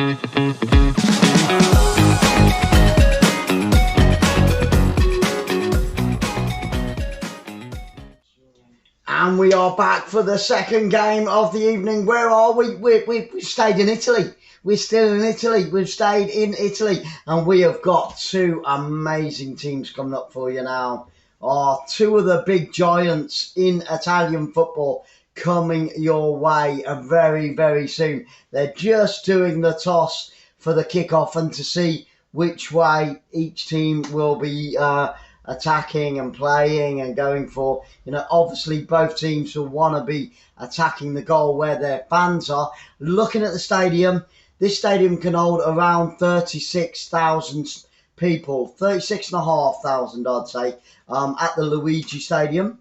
And we are back for the second game of the evening. Where are we? We've stayed in Italy. We're still in Italy. We've stayed in Italy. And we have got two amazing teams coming up for you now. Two of the big giants in Italian football coming your way very, very soon. They're just doing the toss for the kickoff and to see which way each team will be attacking and playing and going for. Obviously both teams will want to be attacking the goal where their fans are. Looking at the stadium, this stadium can hold around 36,000 people, 36,500 I'd say, at the Luigi Stadium.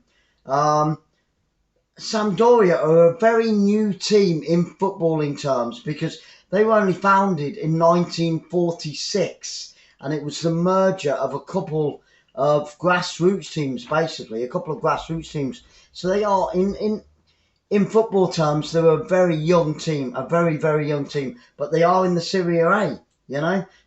Sampdoria are a very new team in footballing terms because they were only founded in 1946 and it was the merger of a couple of grassroots teams, basically, a couple of grassroots teams. So they are, in football terms, they're a very young team, a very, very young team, but they are in the Serie A,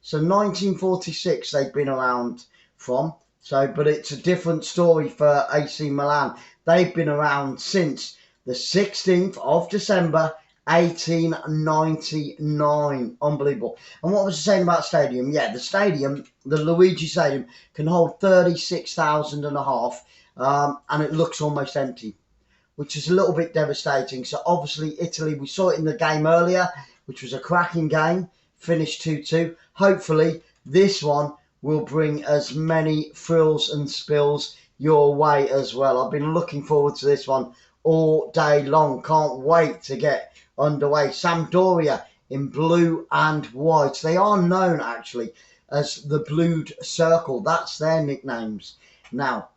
So 1946 they've been around from, but it's a different story for AC Milan. They've been around since the 16th of December, 1899. Unbelievable. And what was I saying about stadium? Yeah, the stadium, the Luigi Stadium, can hold 36,500, and it looks almost empty, which is a little bit devastating. So obviously Italy, we saw it in the game earlier, which was a cracking game, finished 2-2. Hopefully this one will bring as many thrills and spills your way as well. I've been looking forward to this one all day long. Can't wait to get underway. Sampdoria in blue and white. They are known actually as the Blued Circle. That's their nicknames. Now,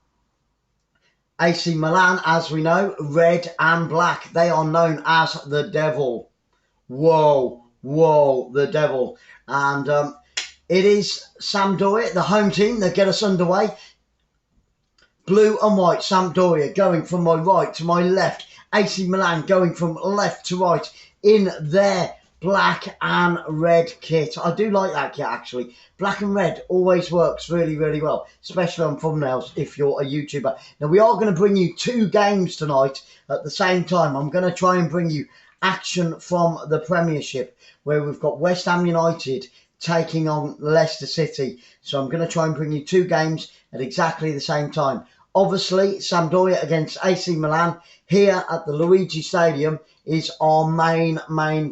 AC Milan, as we know, red and black. They are known as the Devil. Whoa, the Devil. And it is Sampdoria, the home team, that get us underway. Blue and white, Sampdoria going from my right to my left. AC Milan going from left to right in their black and red kit. I do like that kit actually. Black and red always works really, really well, especially on thumbnails if you're a YouTuber. Now we are going to bring you two games tonight at the same time. I'm going to try and bring you action from the Premiership where we've got West Ham United taking on Leicester City. So I'm going to try and bring you two games at exactly the same time. Obviously, Sampdoria against AC Milan here at the Luigi Stadium is our main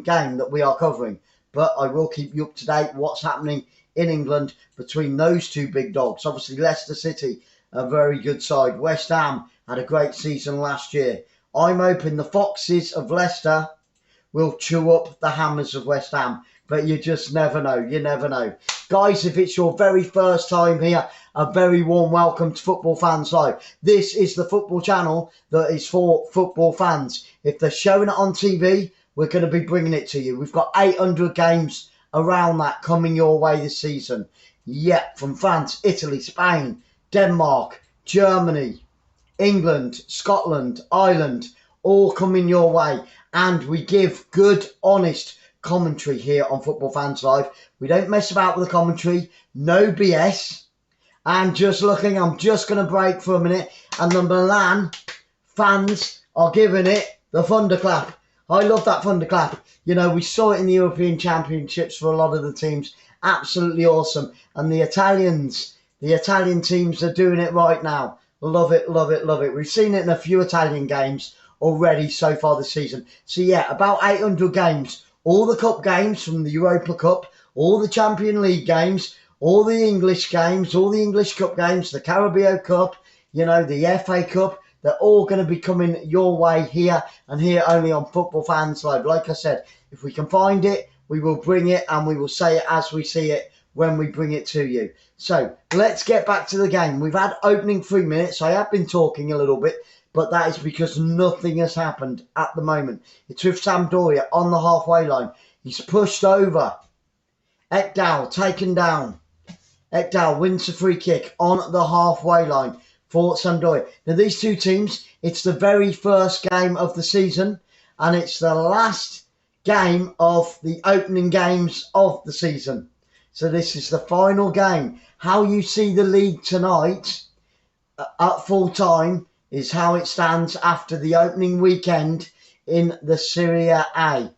game that we are covering. But I will keep you up to date what's happening in England between those two big dogs. Obviously, Leicester City, a very good side. West Ham had a great season last year. I'm hoping the Foxes of Leicester will chew up the Hammers of West Ham. But you just never know. You never know. Guys, if it's your very first time here, a very warm welcome to Football Fans Live. This is the football channel that is for football fans. If they're showing it on TV, we're going to be bringing it to you. We've got 800 games around that coming your way this season. Yep, from France, Italy, Spain, Denmark, Germany, England, Scotland, Ireland, all coming your way. And we give good, honest commentary here on Football Fans Live. We don't mess about with the commentary. No BS. And just looking, I'm just going to break for a minute. And the Milan fans are giving it the thunderclap. I love that thunderclap. We saw it in the European Championships for a lot of the teams. Absolutely awesome. And the Italian teams are doing it right now. Love it, love it, love it. We've seen it in a few Italian games already so far this season. So yeah, about 800 games. All the cup games from the Europa Cup, all the Champions League games, all the English games, all the English Cup games, the Carabao Cup, the FA Cup, they're all going to be coming your way here and here only on Football Fans Live. Like I said, if we can find it, we will bring it and we will say it as we see it when we bring it to you. So let's get back to the game. We've had opening 3 minutes. I have been talking a little bit, but that is because nothing has happened at the moment. It's with Sampdoria on the halfway line. He's pushed over. Ekdal taken down. Ekdal wins the free kick on the halfway line for Sampdoria. Now these two teams, it's the very first game of the season and it's the last game of the opening games of the season. So this is the final game. How you see the league tonight at full time is how it stands after the opening weekend in the Serie A.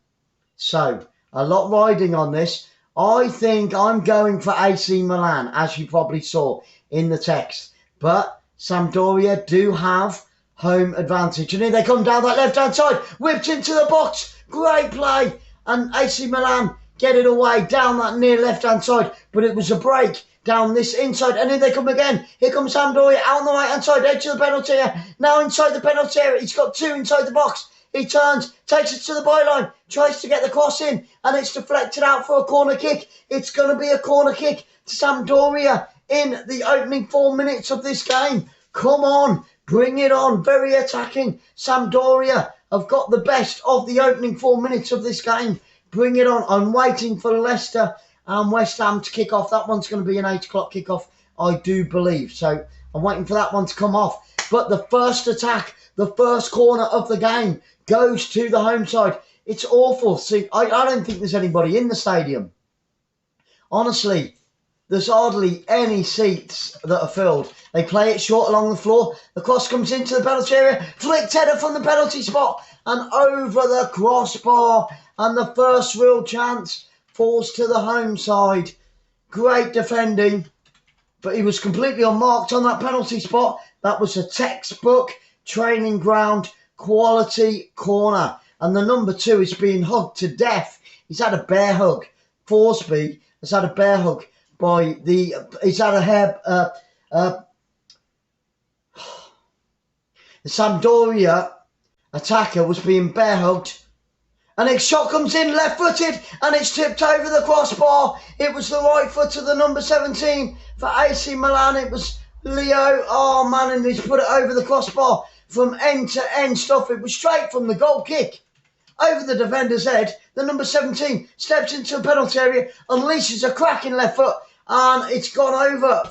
So a lot riding on this. I think I'm going for AC Milan, as you probably saw in the text. But Sampdoria do have home advantage. And here they come down that left-hand side. Whipped into the box. Great play. And AC Milan get it away down that near left-hand side. But it was a break down this inside. And here they come again. Here comes Sampdoria out on the right-hand side. Edge of the penalty area. Now inside the penalty area. He's got two inside the box. He turns, takes it to the byline, tries to get the cross in, and it's deflected out for a corner kick. It's going to be a corner kick to Sampdoria in the opening 4 minutes of this game. Come on, bring it on. Very attacking. Sampdoria have got the best of the opening 4 minutes of this game. Bring it on. I'm waiting for Leicester and West Ham to kick off. That one's going to be an 8 o'clock kickoff, I do believe. So I'm waiting for that one to come off. But the first attack, the first corner of the game, goes to the home side. It's awful. See, I don't think there's anybody in the stadium. Honestly, there's hardly any seats that are filled. They play it short along the floor. The cross comes into the penalty area. Flicked header from the penalty spot and over the crossbar. And the first real chance falls to the home side. Great defending. But he was completely unmarked on that penalty spot. That was a textbook training ground quality corner. And the number 2 is being hugged to death. He's had a bear hug. Forsby has had a bear hug by the... He's had a hair... the Sampdoria attacker was being bear hugged. And his shot comes in left-footed and it's tipped over the crossbar. It was the right foot of the number 17 for AC Milan. It was Leo. Oh, man, and he's put it over the crossbar. From end to end stuff. It was straight from the goal kick. Over the defender's head, the number 17 steps into the penalty area, unleashes a cracking left foot, and it's gone over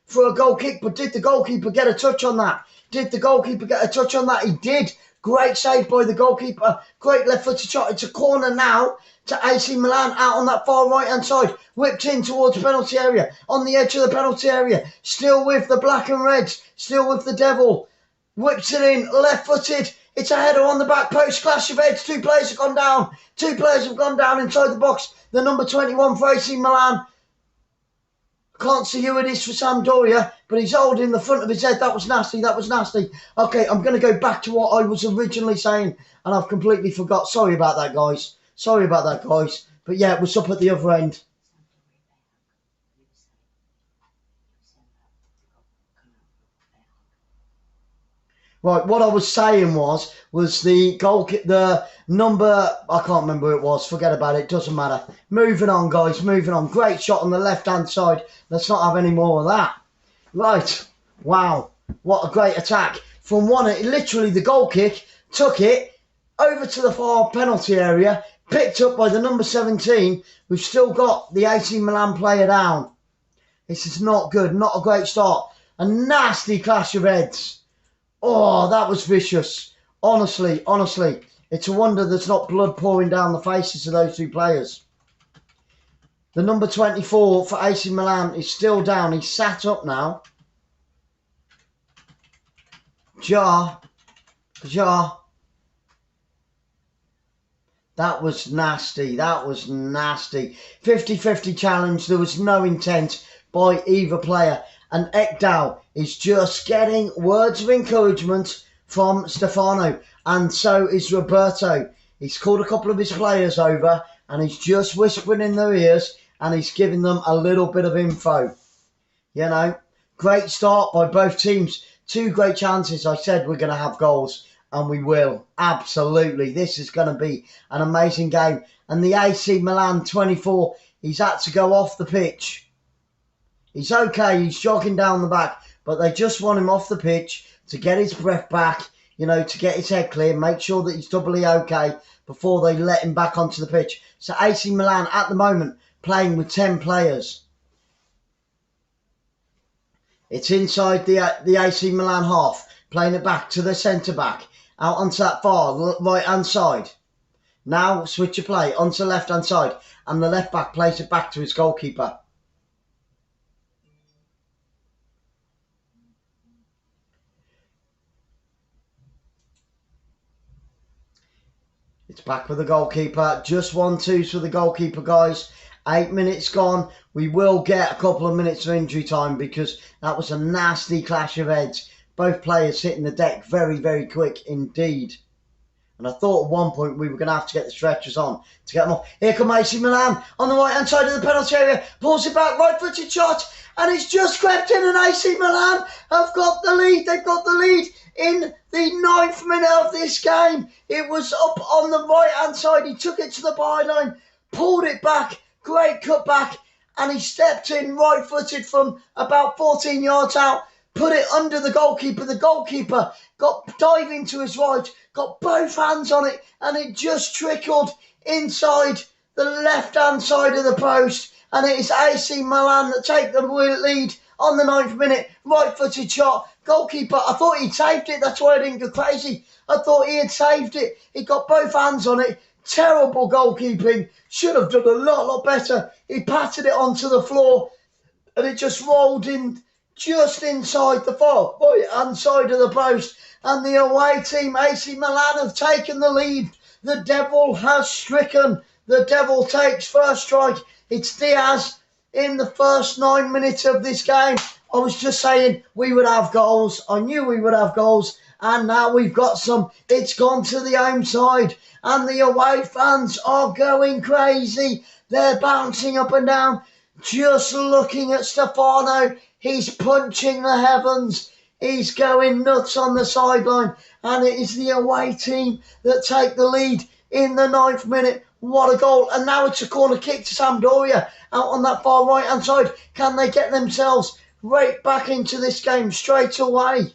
for a goal kick. But did the goalkeeper get a touch on that? Did the goalkeeper get a touch on that? He did. Great save by the goalkeeper. Great left-footed shot. It's a corner now to AC Milan out on that far right-hand side. Whipped in towards the penalty area. On the edge of the penalty area. Still with the black and reds. Still with the devil. Whips it in, left-footed. It's a header on the back post. Clash of heads. 2 players have gone down. 2 players have gone down inside the box. The number 21 for AC Milan. Can't see who it is for Sampdoria, but he's holding the front of his head. That was nasty. That was nasty. Okay, I'm going to go back to what I was originally saying, and I've completely forgot. Sorry about that, guys. Sorry about that, guys. But yeah, it was up at the other end. Right, what I was saying was the goal, the number, I can't remember who it was, forget about it, doesn't matter. Moving on, guys, moving on. Great shot on the left-hand side. Let's not have any more of that. Right, wow, what a great attack. From one, literally the goal kick, took it over to the far penalty area, picked up by the number 17. We've still got the AC Milan player down. This is not good, not a great start. A nasty clash of heads. Oh, that was vicious. Honestly, it's a wonder there's not blood pouring down the faces of those 2 players. The number 24 for AC Milan is still down. He's sat up now. Ja. That was nasty. That was nasty. 50-50 challenge. There was no intent by either player. And 𝓳𝓸𝓲𝓷𝓲 is just getting words of encouragement from Stefano. And so is Roberto. He's called a couple of his players over and he's just whispering in their ears and he's giving them a little bit of info. You know, great start by both teams. 2 great chances. I said we're going to have goals and we will. Absolutely. This is going to be an amazing game. And the AC Milan 24, he's had to go off the pitch. He's okay, he's jogging down the back, but they just want him off the pitch to get his breath back, you know, to get his head clear, make sure that he's doubly okay before they let him back onto the pitch. So AC Milan at the moment playing with 10 players. It's inside the AC Milan half, playing it back to the centre-back, out onto that far right-hand side. Now switch of play onto the left-hand side, and the left-back plays it back to his goalkeeper. It's back with the goalkeeper. Just 1-2s for the goalkeeper, guys. 8 minutes gone. We will get a couple of minutes of injury time because that was a nasty clash of heads. Both players hitting the deck very, very quick indeed. And I thought at one point we were going to have to get the stretchers on to get them off. Here come AC Milan on the right-hand side of the penalty area. Pulls it back, right-footed shot. And it's just crept in, and AC Milan have got the lead. They've got the lead in the 9th minute of this game. It was up on the right-hand side. He took it to the byline, pulled it back. Great cut back. And he stepped in right-footed from about 14 yards out. Put it under the goalkeeper. The goalkeeper got diving to his right, got both hands on it, and it just trickled inside the left-hand side of the post. And it is AC Milan that take the lead on the 9th minute. Right-footed shot. Goalkeeper, I thought he'd saved it. That's why I didn't go crazy. I thought he had saved it. He got both hands on it. Terrible goalkeeping. Should have done a lot better. He patted it onto the floor, and it just rolled in just inside the far right-hand side of the post. And the away team, AC Milan, have taken the lead. The devil has stricken. The devil takes first strike. It's Diaz in the first 9 minutes of this game. I was just saying we would have goals. I knew we would have goals. And now we've got some. It's gone to the home side. And the away fans are going crazy. They're bouncing up and down. Just looking at Stefano. He's punching the heavens. He's going nuts on the sideline. And it is the away team that take the lead in the 9th minute. What a goal. And now it's a corner kick to Sampdoria out on that far right-hand side. Can they get themselves right back into this game straight away?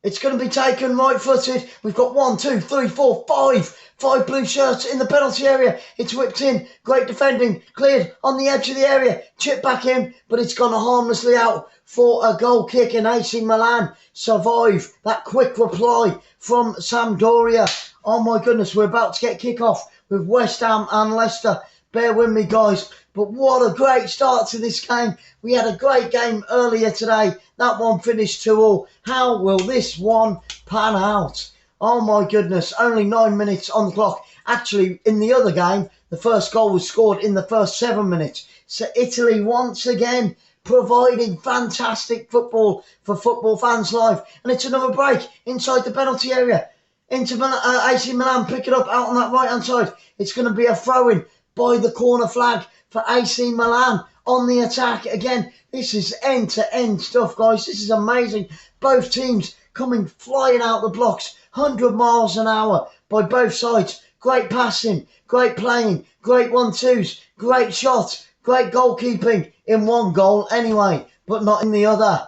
It's going to be taken right-footed. We've got 1, 2, 3, 4, 5. 5 blue shirts in the penalty area. It's whipped in. Great defending. Cleared on the edge of the area. Chipped back in, but it's gone harmlessly out for a goal kick. And AC Milan survive that quick reply from Sampdoria. Oh my goodness, we're about to get kickoff with West Ham and Leicester. Bear with me, guys. But what a great start to this game. We had a great game earlier today. That one finished 2-2. How will this one pan out? Oh my goodness, only 9 minutes on the clock. Actually, in the other game, the first goal was scored in the first 7 minutes. So Italy once again providing fantastic football for football fans live. And it's another break inside the penalty area. Into AC Milan, pick it up out on that right-hand side. It's going to be a throw-in by the corner flag for AC Milan on the attack. Again, this is end-to-end stuff, guys. This is amazing. Both teams coming flying out the blocks, 100 miles an hour by both sides. Great passing, great playing, great 1-2s, great shots, great goalkeeping in one goal anyway, but not in the other.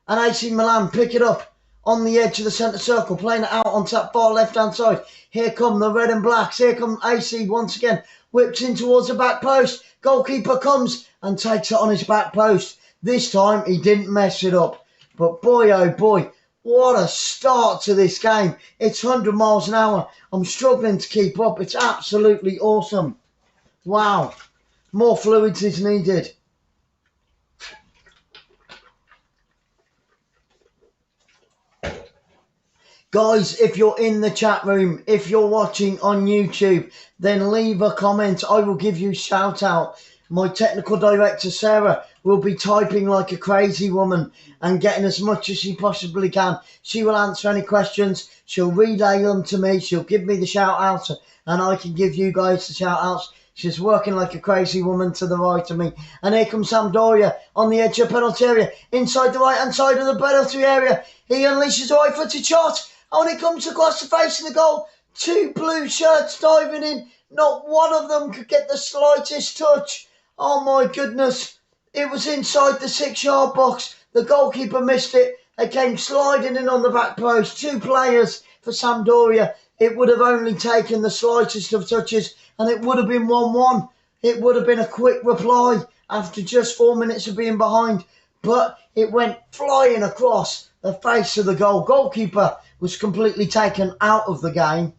And AC Milan pick it up on the edge of the centre circle, playing it out onto that far left-hand side. Here come the red and blacks. Here come AC once again. Whips in towards the back post. Goalkeeper comes and takes it on his back post. This time he didn't mess it up. But boy, oh boy, what a start to this game. It's 100 miles an hour. I'm struggling to keep up. It's absolutely awesome. Wow. More fluids is needed. Guys, if you're in the chat room, if you're watching on YouTube, then leave a comment. I will give you a shout out. My technical director, Sarah, will be typing like a crazy woman and getting as much as she possibly can. She will answer any questions. She'll relay them to me. She'll give me the shout outs and I can give you guys the shout outs. She's working like a crazy woman to the right of me. And here comes Sampdoria on the edge of the penalty area. Inside the right-hand side of the penalty area. He unleashes a right-footed shot. And when it comes across the face of the goal, 2 blue shirts diving in. Not one of them could get the slightest touch. Oh my goodness. It was inside the 6-yard box. The goalkeeper missed it. They came sliding in on the back post. 2 players for Sampdoria. It would have only taken the slightest of touches and it would have been 1-1. It would have been a quick reply after just 4 minutes of being behind. but it went flying across the face of the goal. Goalkeeper was completely taken out of the game.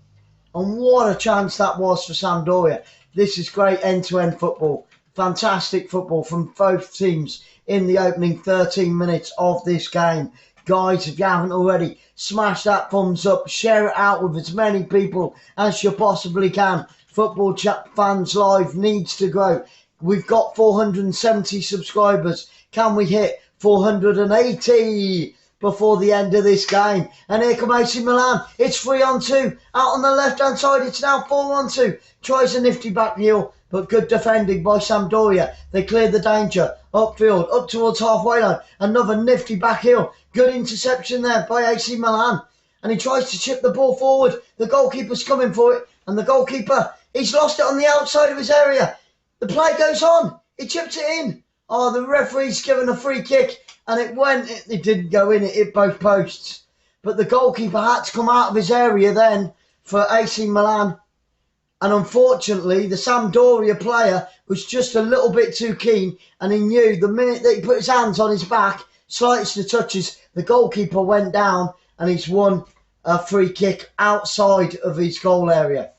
And what a chance that was for Sampdoria. This is great end-to-end football. Fantastic football from both teams in the opening 13 minutes of this game. Guys, if you haven't already, smash that thumbs up. Share it out with as many people as you possibly can. Football Chat Fans Live needs to grow. We've got 470 subscribers. Can we hit 480 before the end of this game? And here come AC Milan. It's 3-on-2. Out on the left-hand side, it's now 4-on-2. Tries a nifty back heel, but good defending by Sampdoria. They cleared the danger. Upfield, up towards halfway line. Another nifty back heel. Good interception there by AC Milan. And he tries to chip the ball forward. The goalkeeper's coming for it. And the goalkeeper, he's lost it on the outside of his area. The play goes on. He chips it in. Oh, the referee's given a free kick. And it didn't go in. It hit both posts. But the goalkeeper had to come out of his area then for AC Milan. And unfortunately, the Sampdoria player was just a little bit too keen. And he knew the minute that he put his hands on his back, slightest of touches, the goalkeeper went down and he's won a free kick outside of his goal area.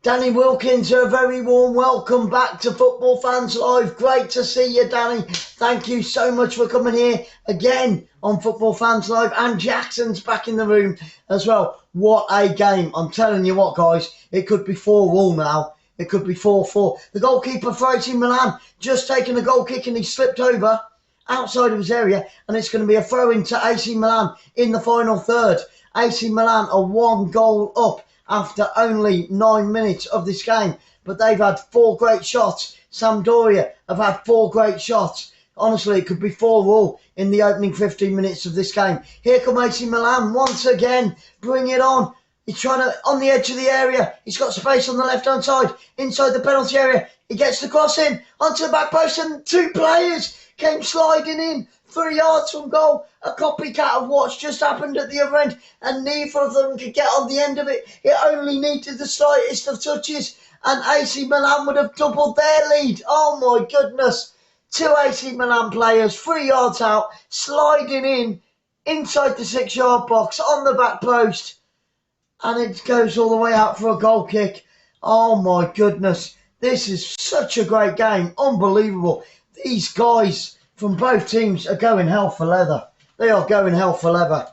Danny Wilkins, a very warm welcome back to Football Fans Live. Great to see you, Danny. Thank you so much for coming here again on Football Fans Live. And Jackson's back in the room as well. What a game. I'm telling you what, guys, it could be 4-4 now. It could be 4-4. The goalkeeper for AC Milan just taken a goal kick and he slipped over outside of his area, and it's going to be a throw into AC Milan in the final third. AC Milan are 1 goal up after only 9 minutes of this game, but they've had 4 great shots. Sampdoria have had 4 great shots. Honestly, it could be 4-4 in the opening 15 minutes of this game. Here come AC Milan once again. Bring it on. He's trying to, on the edge of the area. He's got space on the left-hand side, inside the penalty area. He gets the cross in, onto the back post, and 2 players came sliding in 3 yards from goal. A copycat of what's just happened at the other end, and neither of them could get on the end of it. It only needed the slightest of touches, and AC Milan would have doubled their lead. Oh my goodness. 2 AC Milan players, 3 yards out, sliding in, inside the 6-yard box, on the back post. And it goes all the way out for a goal kick. Oh my goodness. This is such a great game. Unbelievable. These guys from both teams are going hell for leather. They are going hell for leather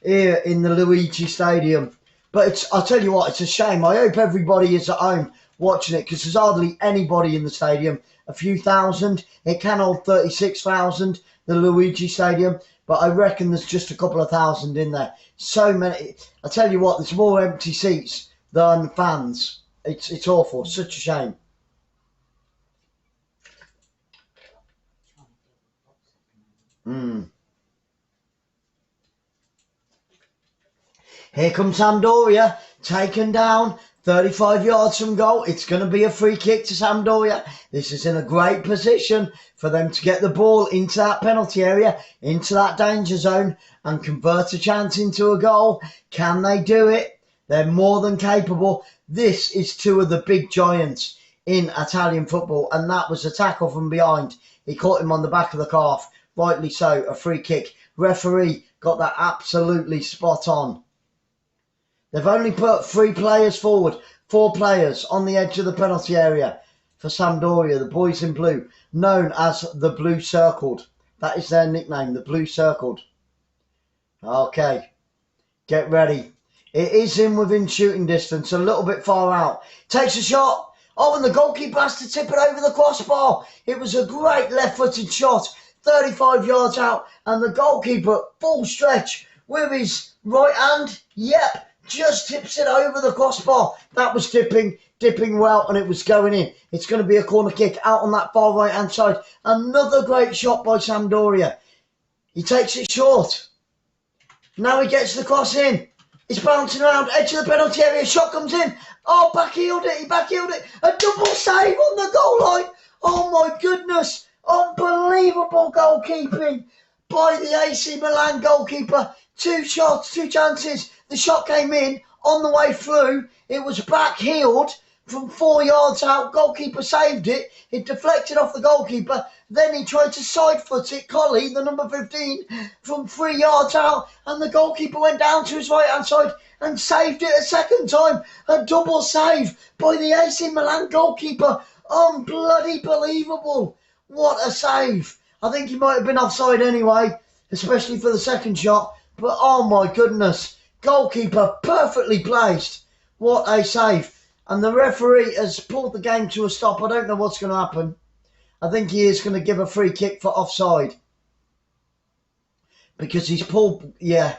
here in the Luigi Stadium. But I'll tell you what, it's a shame. I hope everybody is at home watching it, because there's hardly anybody in the stadium. A few thousand. It can hold 36,000, the Luigi Stadium. But I reckon there's just a couple of thousand in there. So many. I tell you what, there's more empty seats than fans. It's awful. Such a shame. Here comes Sampdoria, taken down 35 yards from goal. It's going to be a free kick to Sampdoria. This is in a great position for them to get the ball into that penalty area, into that danger zone, and convert a chance into a goal. Can they do it? They're more than capable. This is 2 of the big giants in Italian football, and that was a tackle from behind. He caught him on the back of the calf. Rightly so, a free kick. Referee got that absolutely spot on. They've only put 3 players forward, 4 players on the edge of the penalty area for Sampdoria, the boys in blue, known as the 𝓣𝓱𝓪𝓷𝓲𝓷𝓰. That is their nickname, the 𝓣𝓱𝓪𝓷𝓲𝓷𝓰. Okay, get ready. It is in within shooting distance, a little bit far out. Takes a shot. Oh, and the goalkeeper has to tip it over the crossbar. It was a great left-footed shot, 35 yards out, and the goalkeeper, full stretch, with his right hand, yep, just tips it over the crossbar. That was dipping well, and it was going in. It's going to be a corner kick out on that far right-hand side. Another great shot by Sampdoria. He takes it short. Now he gets the cross in. It's bouncing around, edge of the penalty area. Shot comes in. Oh, backheeled it. He backheeled it. A double save on the goal line. Oh, my goodness. Unbelievable goalkeeping by the AC Milan goalkeeper. 2 shots, 2 chances. The shot came in on the way through. It was backheeled from 4 yards out. Goalkeeper saved it. It deflected off the goalkeeper. Then he tried to side foot it, Collie, the number 15, from 3 yards out. And the goalkeeper went down to his right-hand side and saved it a second time. A double save by the AC Milan goalkeeper. Unbloody believable. What a save. I think he might have been offside anyway, especially for the second shot. But oh my goodness. Goalkeeper perfectly placed. What a save. And the referee has pulled the game to a stop. I don't know what's going to happen. I think he is going to give a free kick for offside. Because he's pulled, yeah.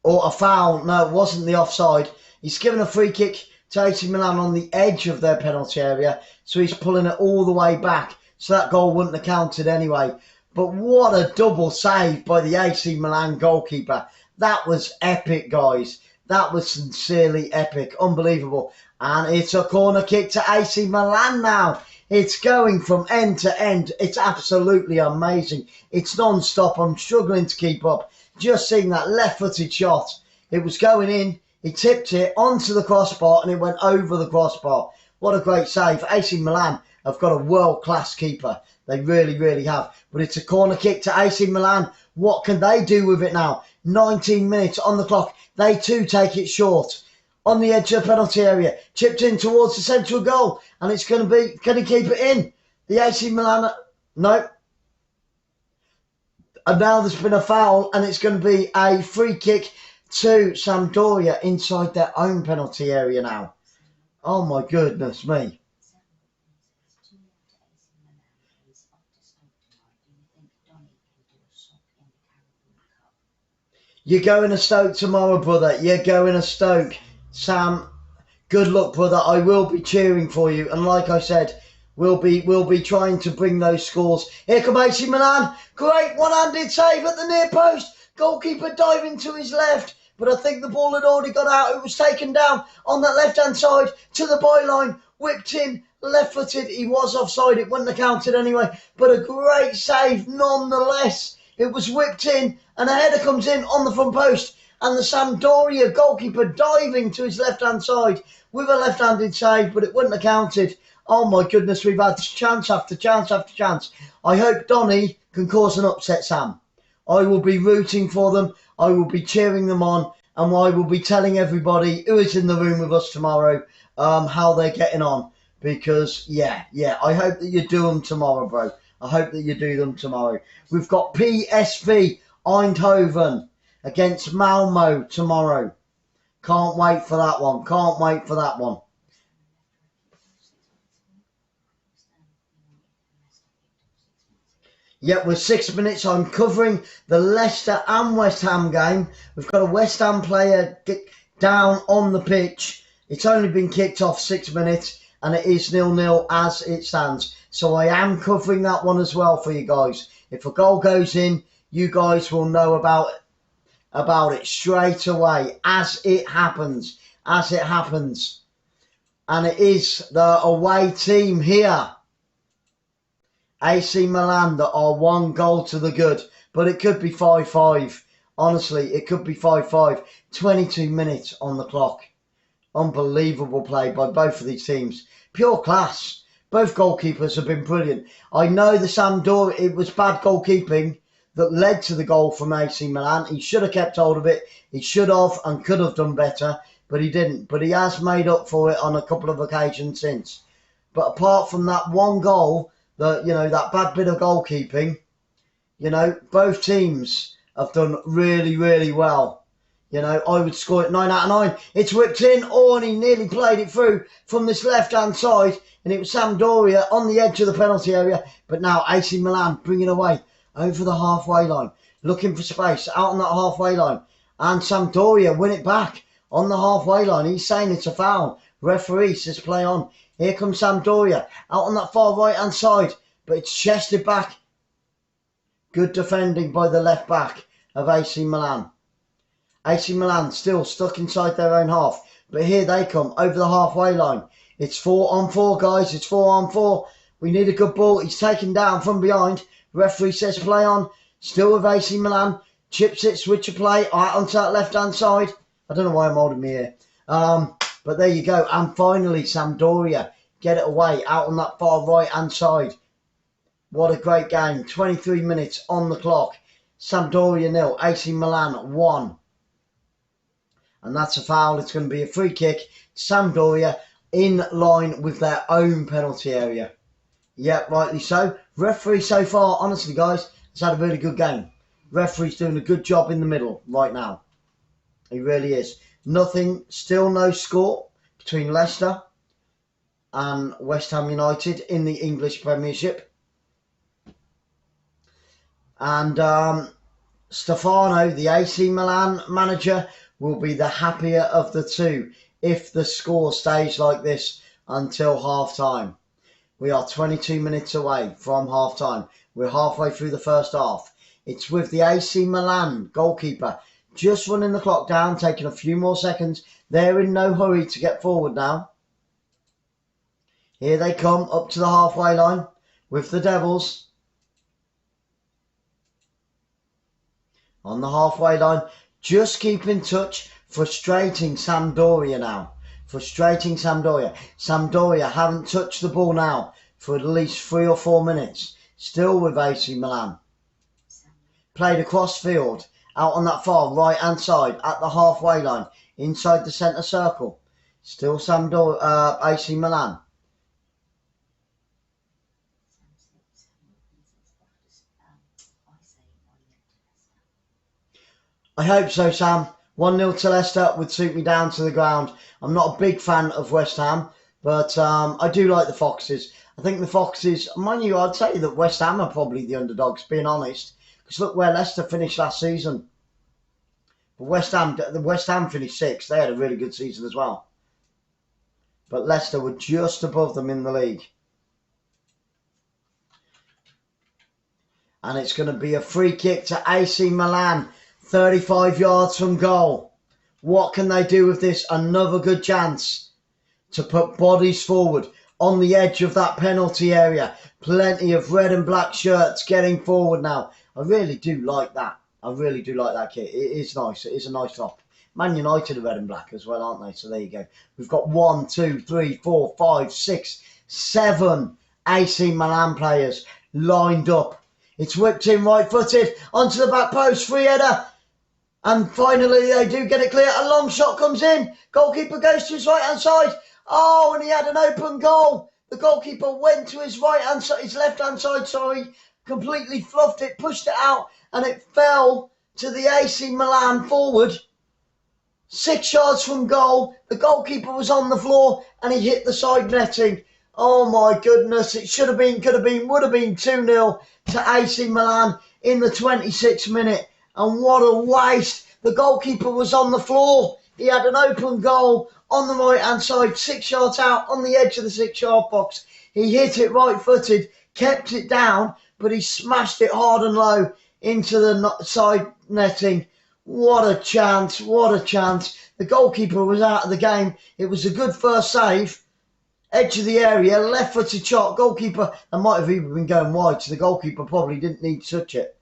Or a foul. No, it wasn't the offside. He's given a free kick to AC Milan on the edge of their penalty area. So he's pulling it all the way back. So that goal wouldn't have counted anyway. But what a double save by the AC Milan goalkeeper. That was epic, guys. That was sincerely epic. Unbelievable. And it's a corner kick to AC Milan now. It's going from end to end. It's absolutely amazing. It's non-stop. I'm struggling to keep up. Just seeing that left-footed shot. It was going in. He tipped it onto the crossbar and it went over the crossbar. What a great save. AC Milan have got a world-class keeper. They really, really have. But it's a corner kick to AC Milan. What can they do with it now? 19 minutes on the clock. They too take it short. On the edge of the penalty area. Chipped in towards the central goal. And it's going to be... Can he keep it in? The AC Milan... No. And now there's been a foul. And it's going to be a free kick to Sampdoria inside their own penalty area now. Oh my goodness me. You're going to Stoke tomorrow, brother. You're going to Stoke. Sam, good luck, brother. I will be cheering for you. And like I said, we'll be trying to bring those scores. Here come AC Milan. Great one-handed save at the near post. Goalkeeper diving to his left. But I think the ball had already got out. It was taken down on that left-hand side to the byline. Whipped in, left-footed. He was offside. It wouldn't have counted anyway. But a great save nonetheless. It was whipped in and a header comes in on the front post. And the Sampdoria goalkeeper diving to his left-hand side with a left-handed save. But it wouldn't have counted. Oh my goodness, we've had chance after chance after chance. I hope Donny can cause an upset, Sam. I will be rooting for them. I will be cheering them on. And I will be telling everybody who is in the room with us tomorrow how they're getting on. Because, yeah, I hope that you do them tomorrow, bro. I hope that you do them tomorrow. We've got PSV Eindhoven against Malmo tomorrow. Can't wait for that one. Can't wait for that one. Yep, we're 6 minutes. I'm covering the Leicester and West Ham game. We've got a West Ham player down on the pitch. It's only been kicked off 6 minutes and it is 0-0 as it stands. So I am covering that one as well for you guys. If a goal goes in, you guys will know about it straight away as it happens. As it happens. And it is the away team here. AC Milan that are 1 goal to the good. But it could be 5-5. Honestly, it could be 5-5. 22 minutes on the clock. Unbelievable play by both of these teams. Pure class. Both goalkeepers have been brilliant. I know the Sampdoria, it was bad goalkeeping that led to the goal from AC Milan. He should have kept hold of it. He should have and could have done better. But he didn't. But he has made up for it on a couple of occasions since. But apart from that one goal... that bad bit of goalkeeping, both teams have done really, really well. I would score it 9 out of 9. It's whipped in, and he nearly played it through from this left-hand side, and it was Sampdoria on the edge of the penalty area. But now AC Milan bring it away over the halfway line, looking for space out on that halfway line. And Sampdoria win it back on the halfway line. He's saying it's a foul. Referee says play on. Here comes Sampdoria out on that far right-hand side. But it's chested back. Good defending by the left back of AC Milan. AC Milan still stuck inside their own half. But here they come over the halfway line. It's 4-on-4, guys. It's 4-on-4. We need a good ball. He's taken down from behind. Referee says play on. Still with AC Milan. Chips it, switch of play out onto that left-hand side. I don't know why I'm holding me here. But But there you go. And finally, Sampdoria get it away out on that far right-hand side. What a great game. 23 minutes on the clock. Sampdoria 0, AC Milan 1. And that's a foul. It's going to be a free kick. Sampdoria in line with their own penalty area. Yep, rightly so. Referee so far, honestly, guys, has had a really good game. Referee's doing a good job in the middle right now. He really is. Nothing, still no score between Leicester and West Ham United in the English Premiership. And 𝓣𝓱𝓪, the AC Milan manager, will be the happier of the two if the score stays like this until half-time. We are 22 minutes away from half-time. We're halfway through the first half. It's with the AC Milan goalkeeper just running the clock down, taking a few more seconds. They're in no hurry to get forward now. Here they come up to the halfway line with the Devils. On the halfway line, just keep in touch. Frustrating Sampdoria now. Frustrating Sampdoria. Sampdoria haven't touched the ball now for at least 3 or 4 minutes. Still with AC Milan. Played across field, out on that far right-hand side, at the halfway line, inside the centre circle. Still Sampdoria, AC Milan. I hope so, Sam. 1-0 to Leicester would suit me down to the ground. I'm not a big fan of West Ham, but I do like the Foxes. I think the Foxes, mind you, I'd say that West Ham are probably the underdogs, being honest. Because look where Leicester finished last season. But the West Ham finished 6th. They had a really good season as well. But Leicester were just above them in the league. And it's going to be a free kick to AC Milan. 35 yards from goal. What can they do with this? Another good chance to put bodies forward on the edge of that penalty area. Plenty of red and black shirts getting forward now. I really do like that. I really do like that kit. It is nice. It is a nice top. Man United are red and black as well, aren't they? So there you go. We've got 1, 2, 3, 4, 5, 6, 7 AC Milan players lined up. It's whipped in right-footed onto the back post. Free header. And finally, they do get it clear. A long shot comes in. Goalkeeper goes to his right-hand side. Oh, and he had an open goal. The goalkeeper went to his right-hand side, his left-hand side, sorry. Completely fluffed it, pushed it out, and it fell to the AC Milan forward. 6 yards from goal. The goalkeeper was on the floor, and he hit the side netting. Oh, my goodness. It should have been, could have been, would have been 2-0 to AC Milan in the 26th minute. And what a waste. The goalkeeper was on the floor. He had an open goal on the right-hand side, 6 yards out on the edge of the 6-yard box. He hit it right-footed, kept it down, but he smashed it hard and low into the side netting. What a chance. What a chance. The goalkeeper was out of the game. It was a good first save. Edge of the area, left-footed shot. Goalkeeper, that might have even been going wide, so the goalkeeper probably didn't need to touch it.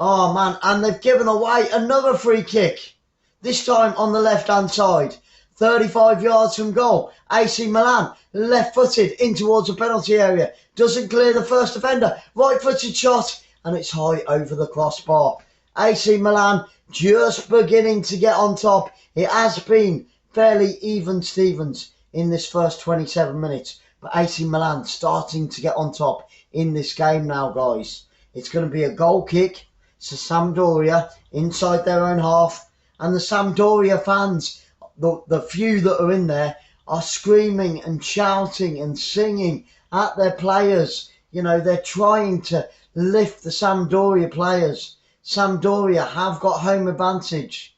Oh, man, and they've given away another free kick. This time on the left-hand side. 35 yards from goal. AC Milan, left-footed in towards the penalty area. Doesn't clear the first defender. Right-footed shot, and it's high over the crossbar. AC Milan just beginning to get on top. It has been fairly even Stevens in this first 27 minutes. But AC Milan starting to get on top in this game now, guys. It's going to be a goal kick. So Sampdoria inside their own half, and the Sampdoria fans, the few that are in there, are screaming and shouting and singing at their players. You know, they're trying to lift the Sampdoria players. Sampdoria have got home advantage.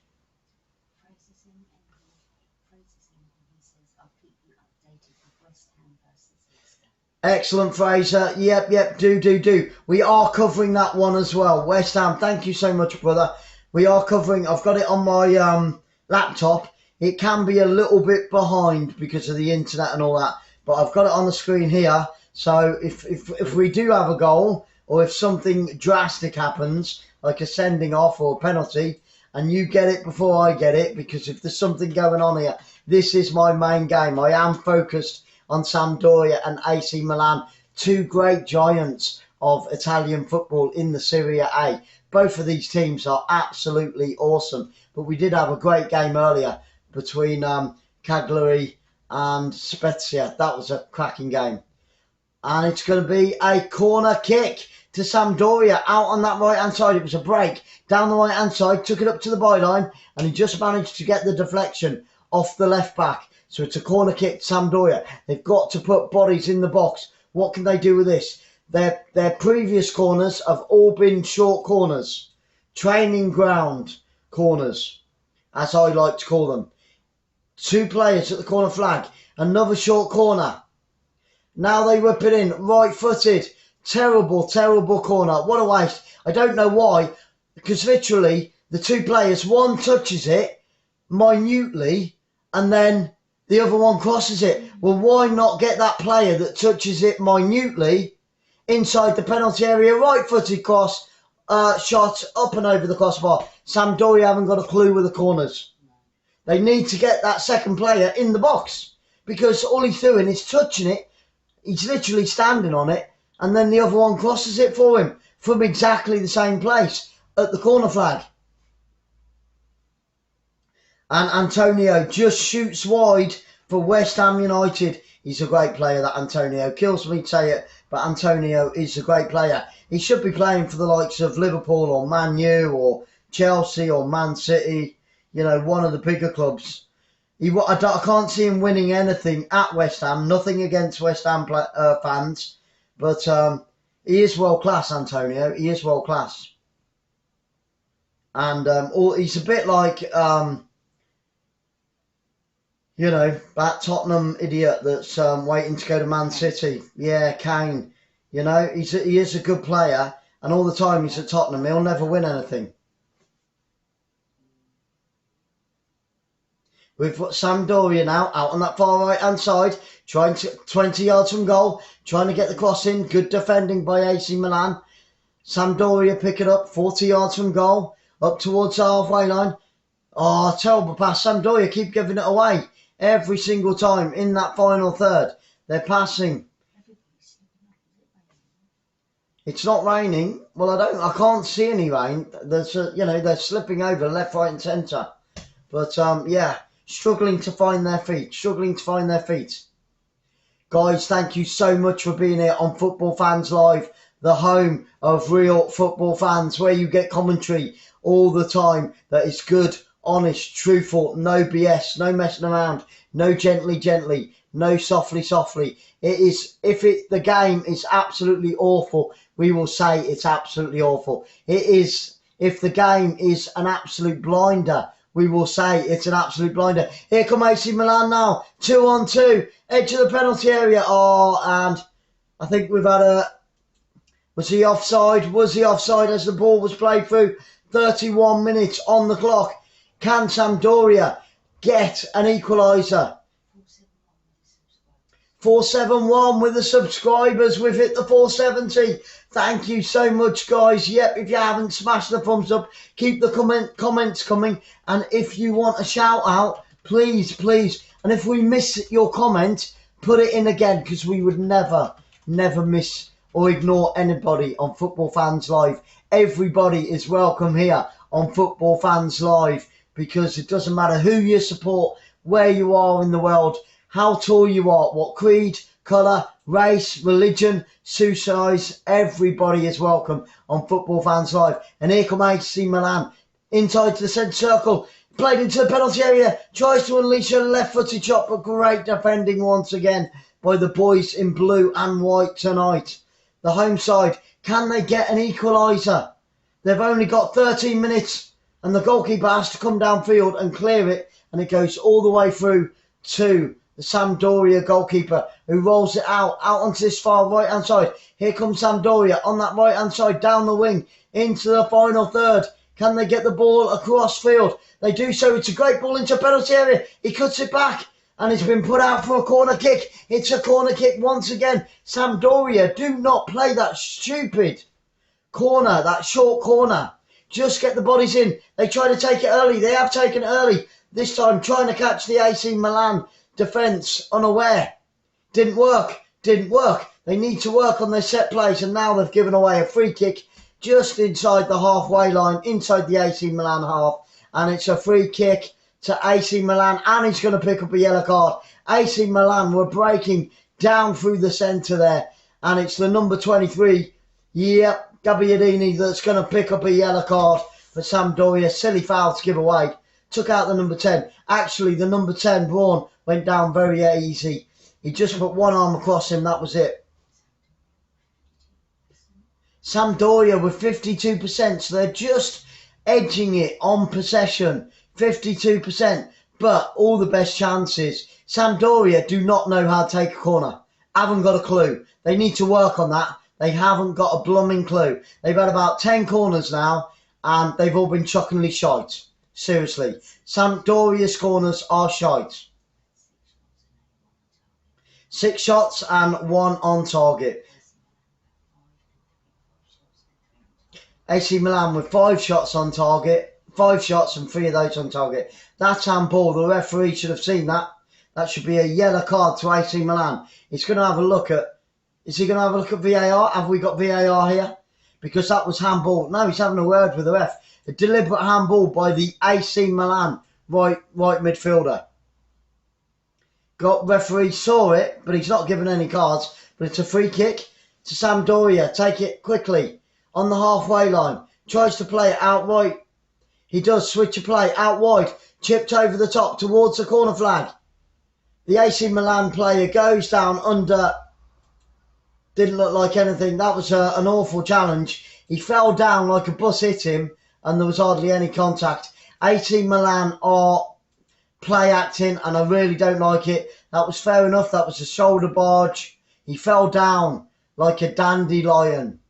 Excellent, Fraser. Yep, do. We are covering that one as well. West Ham, thank you so much, brother. We are covering, I've got it on my laptop. It can be a little bit behind because of the internet and all that, but I've got it on the screen here. So if we do have a goal, or if something drastic happens, like a sending off or a penalty, and you get it before I get it, because if there's something going on here, this is my main game. I am focused on Sampdoria and AC Milan, two great giants of Italian football in the Serie A. Both of these teams are absolutely awesome, but we did have a great game earlier between Cagliari and Spezia. That was a cracking game. And it's going to be a corner kick to Sampdoria out on that right-hand side. It was a break down the right-hand side, took it up to the byline, and he just managed to get the deflection off the left back. So it's a corner kick to Sampdoria. They've got to put bodies in the box. What can they do with this? Their previous corners have all been short corners, training ground corners, as I like to call them. Two players at the corner flag, another short corner. Now they whip it in, right-footed. Terrible, terrible corner. What a waste. I don't know why, because literally the two players, one touches it minutely and then the other one crosses it. Well, why not get that player that touches it minutely inside the penalty area, right-footed cross, shot up and over the crossbar. Sampdoria haven't got a clue with the corners. They need to get that second player in the box, because all he's doing is touching it. He's literally standing on it, and then the other one crosses it for him from exactly the same place at the corner flag. And Antonio just shoots wide for West Ham United. He's a great player, that Antonio. Kills me to say it, but Antonio is a great player. He should be playing for the likes of Liverpool or Man U or Chelsea or Man City, you know, one of the bigger clubs. I can't see him winning anything at West Ham. Nothing against West Ham fans. But he is world class, Antonio. He is world class. And he's a bit like, you know, that Tottenham idiot that's waiting to go to Man City. Yeah, Kane. You know, he is a good player. And all the time he's at Tottenham, he'll never win anything. We've got Sampdoria now out on that far right-hand side, trying to 20 yards from goal, trying to get the cross in. Good defending by AC Milan. Sampdoria pick it up 40 yards from goal, up towards the halfway line. Oh, terrible pass. Sampdoria keep giving it away every single time in that final third. They're passing. It's not raining. Well, I can't see any rain. There's they're slipping over left, right, and centre. But yeah. Struggling to find their feet. Guys, thank you so much for being here on Football Fans Live, the home of real football fans, where you get commentary all the time that is good, honest, truthful, no BS, no messing around, no gently, no softly. It is, the game is absolutely awful, we will say it's absolutely awful. It is, if the game is an absolute blinder, we will say it's an absolute blinder. Here come AC Milan now. 2-on-2. Edge of the penalty area. Oh, and I think we've had Was he offside? Was he offside as the ball was played through? 31 minutes on the clock. Can Sampdoria get an equaliser? 471 with the subscribers. We've hit the 470. Thank you so much, guys. Yep, if you haven't smashed the thumbs up, keep the comments coming. And if you want a shout out, please. And if we miss your comment, put it in again, because we would never miss or ignore anybody on Football Fans Live. Everybody is welcome here on Football Fans Live, because it doesn't matter who you support, where you are in the world, how tall you are, what creed, colour, race, religion, shoe size, everybody is welcome on Football Fans Live. And here come AC Milan, inside to the centre circle, played into the penalty area, tries to unleash a left-footed shot, but great defending once again by the boys in blue and white tonight. The home side, can they get an equaliser? They've only got 13 minutes, and the goalkeeper has to come downfield and clear it, and it goes all the way through to the Sampdoria goalkeeper, who rolls it out onto this far right-hand side. Here comes Sampdoria on that right-hand side, down the wing, into the final third. Can they get the ball across field? They do so. It's a great ball into penalty area. He cuts it back, and it's been put out for a corner kick. It's a corner kick once again. Sampdoria, do not play that stupid corner, that short corner. Just get the bodies in. They try to take it early. They have taken it early. This time trying to catch the AC Milan defence unaware. Didn't work. Didn't work. They need to work on their set plays, and now they've given away a free kick just inside the halfway line, inside the AC Milan half, and it's a free kick to AC Milan, and he's going to pick up a yellow card. AC Milan were breaking down through the centre there, and it's the number 23, Gabbiadini, that's going to pick up a yellow card for Sampdoria. Silly foul to give away. Took out the number 10. Actually, the number 10, Braun, went down very easy. He just put one arm across him, that was it. Sampdoria with 52%, so they're just edging it on possession. 52%, but all the best chances. Sampdoria do not know how to take a corner. Haven't got a clue. They need to work on that. They haven't got a blooming clue. They've had about 10 corners now, and they've all been shockingly shite. Seriously. Sampdoria's corners are shite. 6 shots and 1 on target. AC Milan with 5 shots on target. 5 shots and 3 of those on target. That's handball. The referee should have seen that. That should be a yellow card to AC Milan. He's going to have a look at... Is he going to have a look at VAR? Have we got VAR here? Because that was handball. No, he's having a word with the ref. A deliberate handball by the AC Milan right midfielder. Referee saw it, but he's not given any cards. But it's a free kick to Sampdoria. Take it quickly on the halfway line. Tries to play it out right. He does switch a play out wide. Chipped over the top towards the corner flag. The AC Milan player goes down under... Didn't look like anything. That was an awful challenge. He fell down like a bus hit him, and there was hardly any contact. AC Milan are play acting, and I really don't like it. That was fair enough. That was a shoulder barge. He fell down like a dandelion,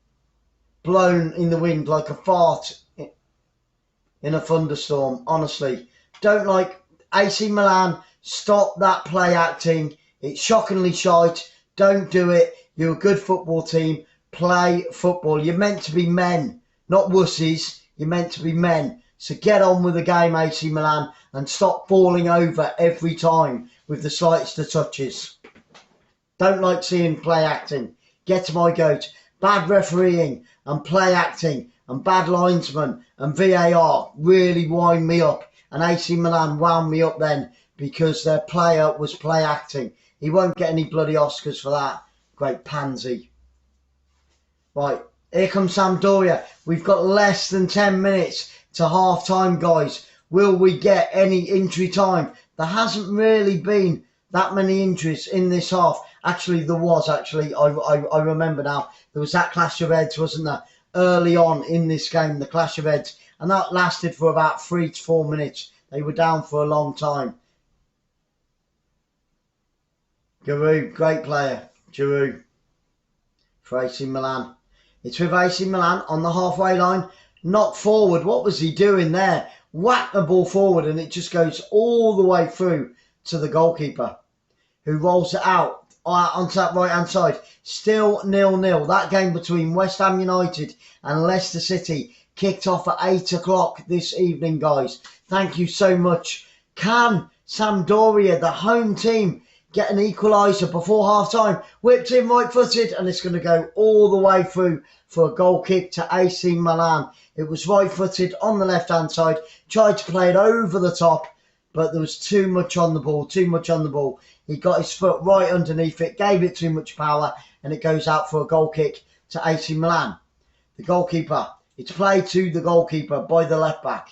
blown in the wind like a fart in a thunderstorm. Honestly, don't like AC Milan. Stop that play acting. It's shockingly shite. Don't do it. You're a good football team. Play football. You're meant to be men, not wussies. You're meant to be men. So get on with the game, AC Milan, and stop falling over every time with the slightest of touches. Don't like seeing play acting. Get to my goat. Bad refereeing and play acting and bad linesmen and VAR really wind me up. And AC Milan wound me up then because their player was play acting. He won't get any bloody Oscars for that. Great pansy. Right, here comes Sampdoria. We've got less than 10 minutes to half time, guys. Will we get any injury time? There hasn't really been that many injuries in this half. Actually, there was, I remember now. There was that clash of heads, wasn't there? Early on in this game, the clash of heads. And that lasted for about 3 to 4 minutes. They were down for a long time. Giroud, great player. Giroud for AC Milan. It's with AC Milan on the halfway line. Knock forward. What was he doing there? Whack the ball forward and it just goes all the way through to the goalkeeper, who rolls it out onto that right-hand side. Still 0-0. That game between West Ham United and Leicester City kicked off at 8 o'clock this evening, guys. Thank you so much. Can Sampdoria, the home team, get an equaliser before half-time? Whipped in right-footed, and it's going to go all the way through for a goal kick to AC Milan. It was right-footed on the left-hand side. Tried to play it over the top, but there was too much on the ball, He got his foot right underneath it, gave it too much power, and it goes out for a goal kick to AC Milan. The goalkeeper. It's played to the goalkeeper by the left-back.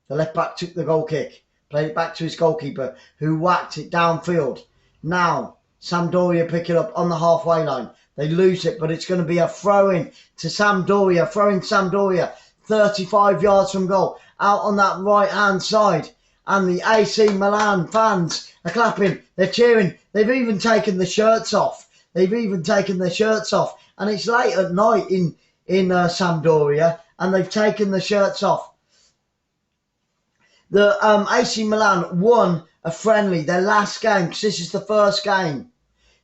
The left-back took the goal kick, played it back to his goalkeeper, who whacked it downfield. Now, Sampdoria pick it up on the halfway line. They lose it, but it's going to be a throw-in to Sampdoria. Throw-in Sampdoria, 35 yards from goal, out on that right-hand side. And the AC Milan fans are clapping. They're cheering. They've even taken the shirts off. And it's late at night in Sampdoria, and they've taken the shirts off. The AC Milan won a friendly, their last game, because this is the first game.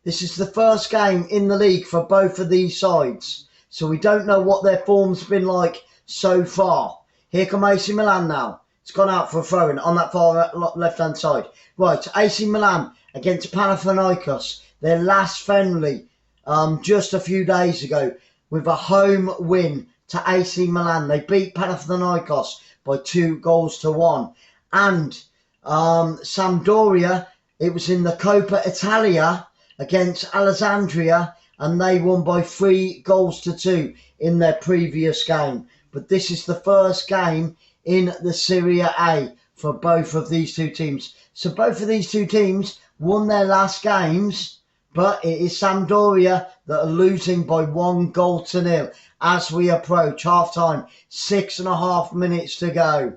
This is the first game in the league for both of these sides. So we don't know what their form's been like so far. Here come AC Milan now. It's gone out for a throw-in on that far left-hand side. Right, AC Milan against Panathinaikos. Their last friendly just a few days ago with a home win to AC Milan. They beat Panathinaikos by 2-1. And Sampdoria, it was in the Coppa Italia against Alessandria, and they won by 3-2 in their previous game. But this is the first game in the Serie A for both of these two teams. So both of these two teams won their last games, but it is Sampdoria that are losing by 1-0 as we approach half-time. 6.5 minutes to go.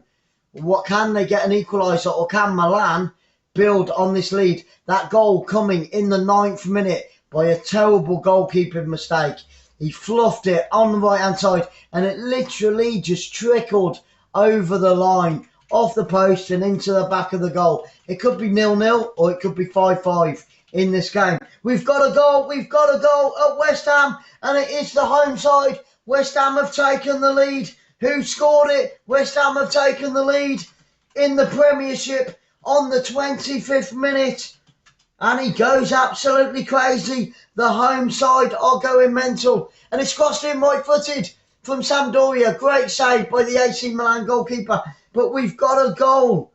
What can they get an equaliser, or can Milan build on this lead? That goal coming in the 9th minute by a terrible goalkeeping mistake. He fluffed it on the right-hand side, and it literally just trickled over the line, off the post and into the back of the goal. It could be 0-0 or it could be 5-5 in this game. We've got a goal at West Ham, and it is the home side. West Ham have taken the lead. Who scored it? West Ham have taken the lead in the Premiership on the 25th minute. And he goes absolutely crazy. The home side are going mental. And it's crossed in right-footed from Sampdoria. Great save by the AC Milan goalkeeper. But we've got a goal.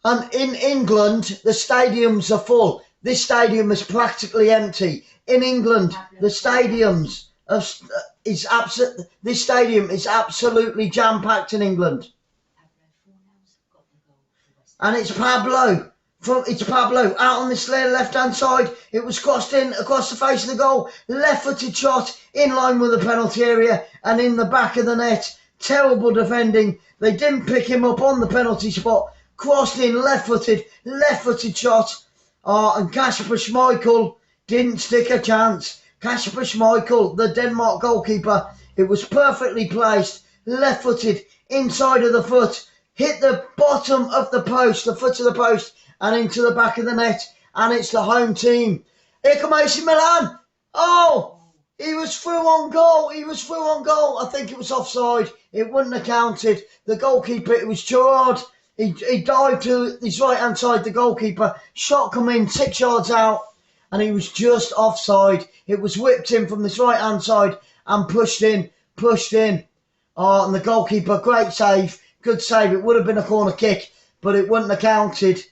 And in England, the stadiums are full. This stadium is practically empty. In England, the stadiums this stadium is absolutely jam-packed in England. And it's Pablo. It's Pablo out on this left-hand side. It was crossed in across the face of the goal. Left-footed shot in line with the penalty area and in the back of the net. Terrible defending. They didn't pick him up on the penalty spot. Crossed in left-footed shot. And Kasper Schmeichel didn't stick a chance. Kasper Schmeichel, the Denmark goalkeeper, it was perfectly placed. Left-footed inside of the foot. Hit the bottom of the post, the foot of the post, and into the back of the net. And it's the home team. Here come AC Milan. Oh, he was through on goal. I think it was offside. It wouldn't have counted. The goalkeeper, it was Gerard. He dived to his right-hand side, the goalkeeper. Shot come in 6 yards out, and he was just offside. It was whipped in from this right-hand side and pushed in. And the goalkeeper, great save, good save. It would have been a corner kick, but it wouldn't have counted.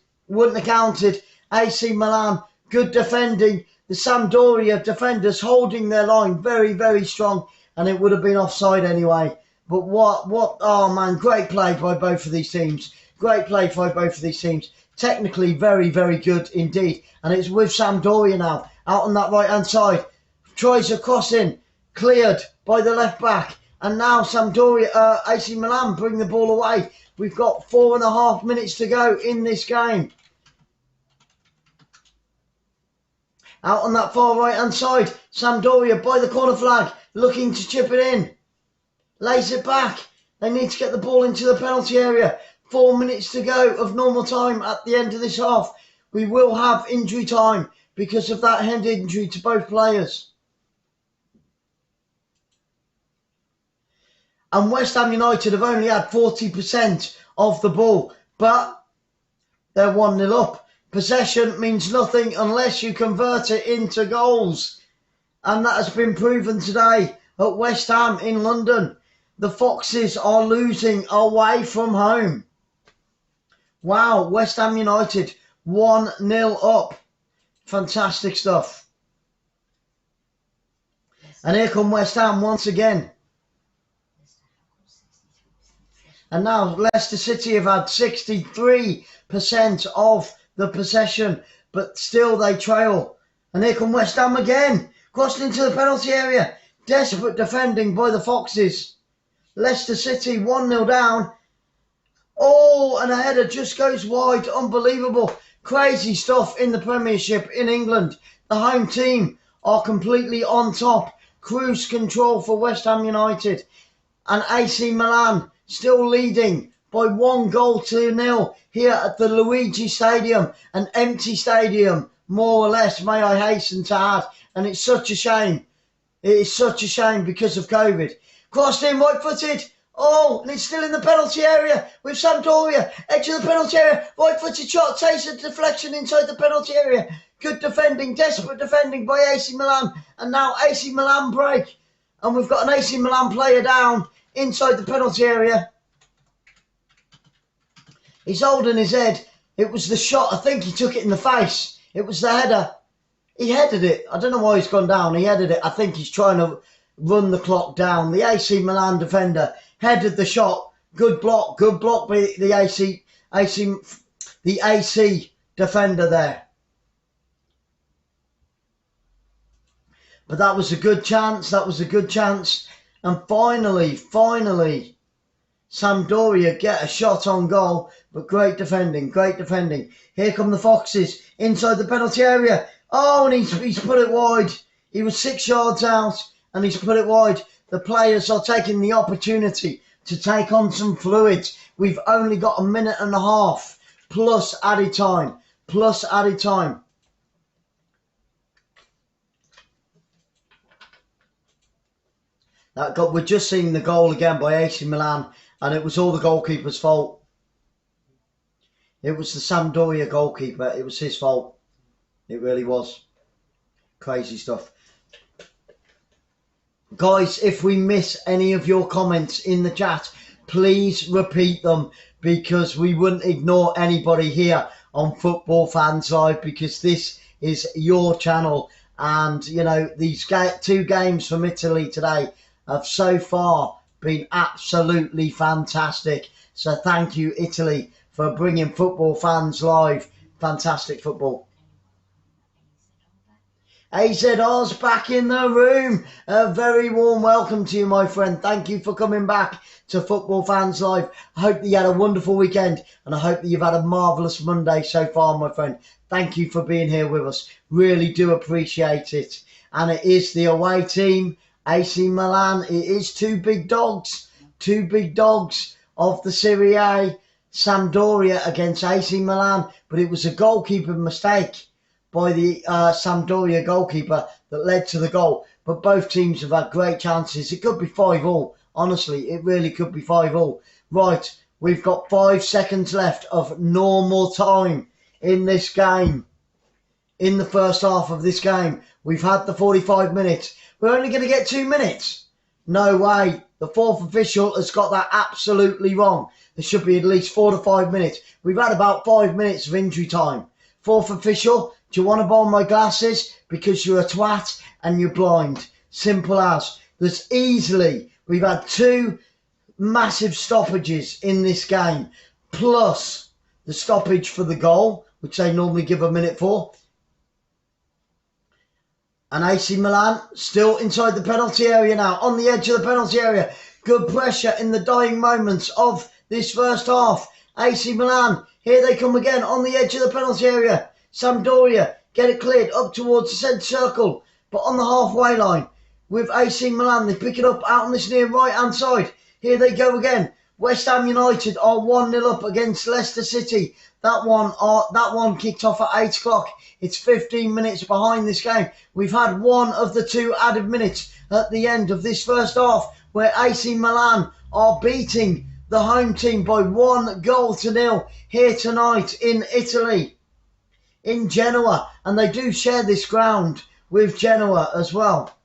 AC Milan, good defending. The Sampdoria defenders holding their line very, very strong, and it would have been offside anyway. But oh man, great play by both of these teams. Technically very, very good indeed. And it's with Sampdoria now, out on that right-hand side. Tries a crossing, cleared by the left back. And now Sampdoria, AC Milan bring the ball away. We've got 4.5 minutes to go in this game. Out on that far right-hand side, Sampdoria by the corner flag, looking to chip it in. Lays it back. They need to get the ball into the penalty area. 4 minutes to go of normal time at the end of this half. We will have injury time because of that head injury to both players. And West Ham United have only had 40% of the ball, but they're 1-0 up. Possession means nothing unless you convert it into goals. And that has been proven today at West Ham in London. The Foxes are losing away from home. Wow, West Ham United 1-0 up. Fantastic stuff. And here come West Ham once again. And now Leicester City have had 63% of the possession, but still they trail. And here come West Ham again. Crossed into the penalty area. Desperate defending by the Foxes. Leicester City 1-0 down. Oh, and a header just goes wide. Unbelievable. Crazy stuff in the Premiership in England. The home team are completely on top. Cruise control for West Ham United. And AC Milan still leading by 1-0 here at the Luigi Stadium. An empty stadium, more or less, may I hasten to add. And it's such a shame. It is such a shame because of COVID. Crossed in right-footed. Oh, and it's still in the penalty area with Sampdoria. Edge of the penalty area. Right-footed shot. Takes a deflection inside the penalty area. Good defending. Desperate defending by AC Milan. And now AC Milan break. And we've got an AC Milan player down inside the penalty area. He's holding his head. It was the shot. I think he took it in the face. It was the header. He headed it. I don't know why he's gone down. He headed it. I think he's trying to run the clock down. The AC Milan defender headed the shot. Good block by the AC defender there. But that was a good chance. And finally, Sampdoria get a shot on goal. But great defending. Here come the Foxes inside the penalty area. Oh, and he's put it wide. He was 6 yards out and he's put it wide. The players are taking the opportunity to take on some fluids. We've only got a minute and a half plus added time. We're just seeing the goal again by AC Milan, and it was all the goalkeeper's fault. It was the Sampdoria goalkeeper. It was his fault. It really was. Crazy stuff. Guys, if we miss any of your comments in the chat, please repeat them, because we wouldn't ignore anybody here on Football Fans Live, because this is your channel. And, you know, these 2 games from Italy today have so far been absolutely fantastic. So thank you, Italy, for bringing Football Fans Live. Fantastic football. AZR's back in the room. A very warm welcome to you, my friend. Thank you for coming back to Football Fans Live. I hope that you had a wonderful weekend, and I hope that you've had a marvellous Monday so far, my friend. Thank you for being here with us. Really do appreciate it. And it is the away team, AC Milan. It is 2 big dogs. 2 big dogs of the Serie A. Sampdoria against AC Milan. But it was a goalkeeper mistake by the Sampdoria goalkeeper that led to the goal. But both teams have had great chances. It could be 5-5. Honestly, it really could be 5-5. Right, we've got 5 seconds left of normal time in this game. In the first half of this game, we've had the 45 minutes. We're only going to get 2 minutes. No way. The 4th official has got that absolutely wrong. There should be at least 4 to 5 minutes. We've had about 5 minutes of injury time. 4th official, do you want to borrow my glasses? Because you're a twat and you're blind. Simple as. We've had 2 massive stoppages in this game, plus the stoppage for the goal, which they normally give a minute for. And AC Milan still inside the penalty area now, on the edge of the penalty area. Good pressure in the dying moments of this first half. AC Milan, here they come again on the edge of the penalty area. Sampdoria get it cleared up towards the centre circle, but on the halfway line with AC Milan. They pick it up out on this near right-hand side. Here they go again. West Ham United are 1-0 up against Leicester City. That one kicked off at 8 o'clock. It's 15 minutes behind this game. We've had one of the 2 added minutes at the end of this first half where AC Milan are beating the home team by 1-0 here tonight in Italy, in Genoa. And they do share this ground with Genoa as well.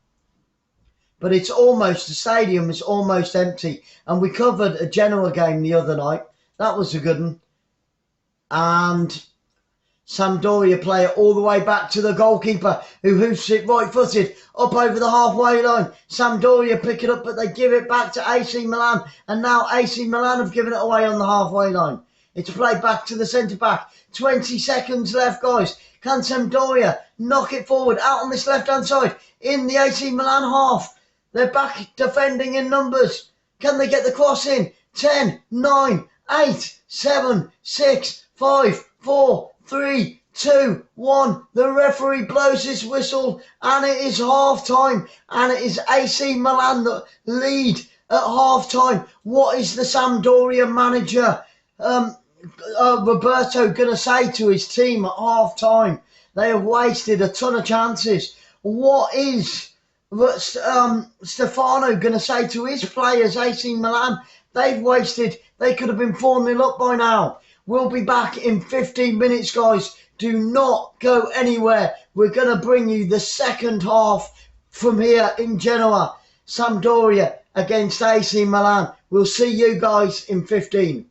But it's almost, the stadium is almost empty. And we covered a Genoa game the other night. That was a good one. And Sampdoria play it all the way back to the goalkeeper, who hoofs it right-footed up over the halfway line. Sampdoria pick it up, but they give it back to AC Milan. And now AC Milan have given it away on the halfway line. It's played back to the centre-back. 20 seconds left, guys. Can Sampdoria knock it forward out on this left-hand side in the AC Milan half? They're back defending in numbers. Can they get the cross in? 10, 9, 8, 7, 6, 5, 4, 3, 2, 1. The referee blows his whistle and it is half time. And it is AC Milan that lead at half time. What is the Sampdoria manager, Roberto, going to say to his team at half time? They have wasted a ton of chances. What is Stefano going to say to his players, AC Milan, They've wasted. They could have been 4-0 up by now. We'll be back in 15 minutes, guys. Do not go anywhere. We're going to bring you the second half from here in Genoa. Sampdoria against AC Milan. We'll see you guys in 15.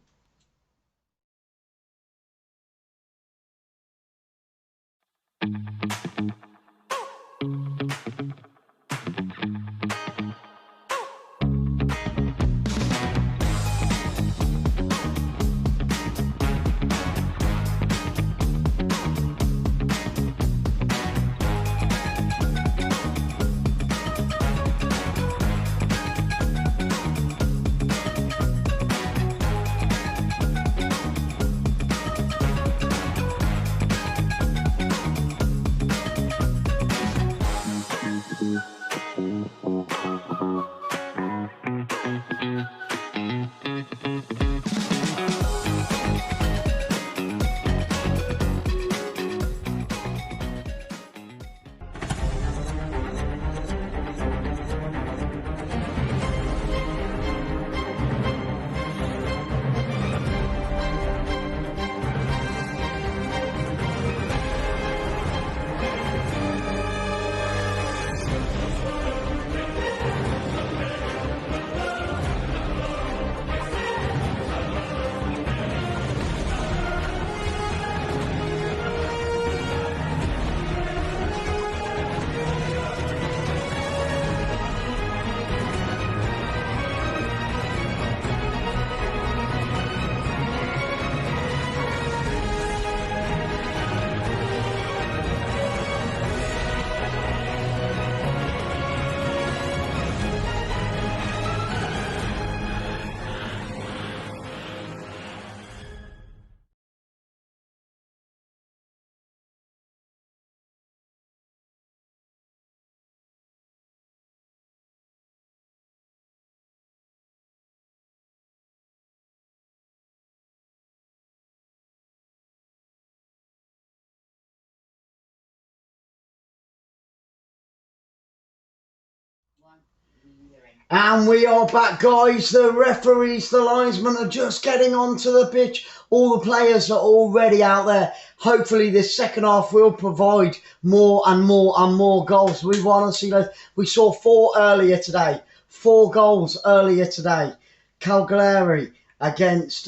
And we are back, guys. The referees, the linesmen are just getting onto the pitch. All the players are already out there. Hopefully this second half will provide more and more and more goals. We want to see those. We saw 4 earlier today. 4 goals earlier today. Cagliari against,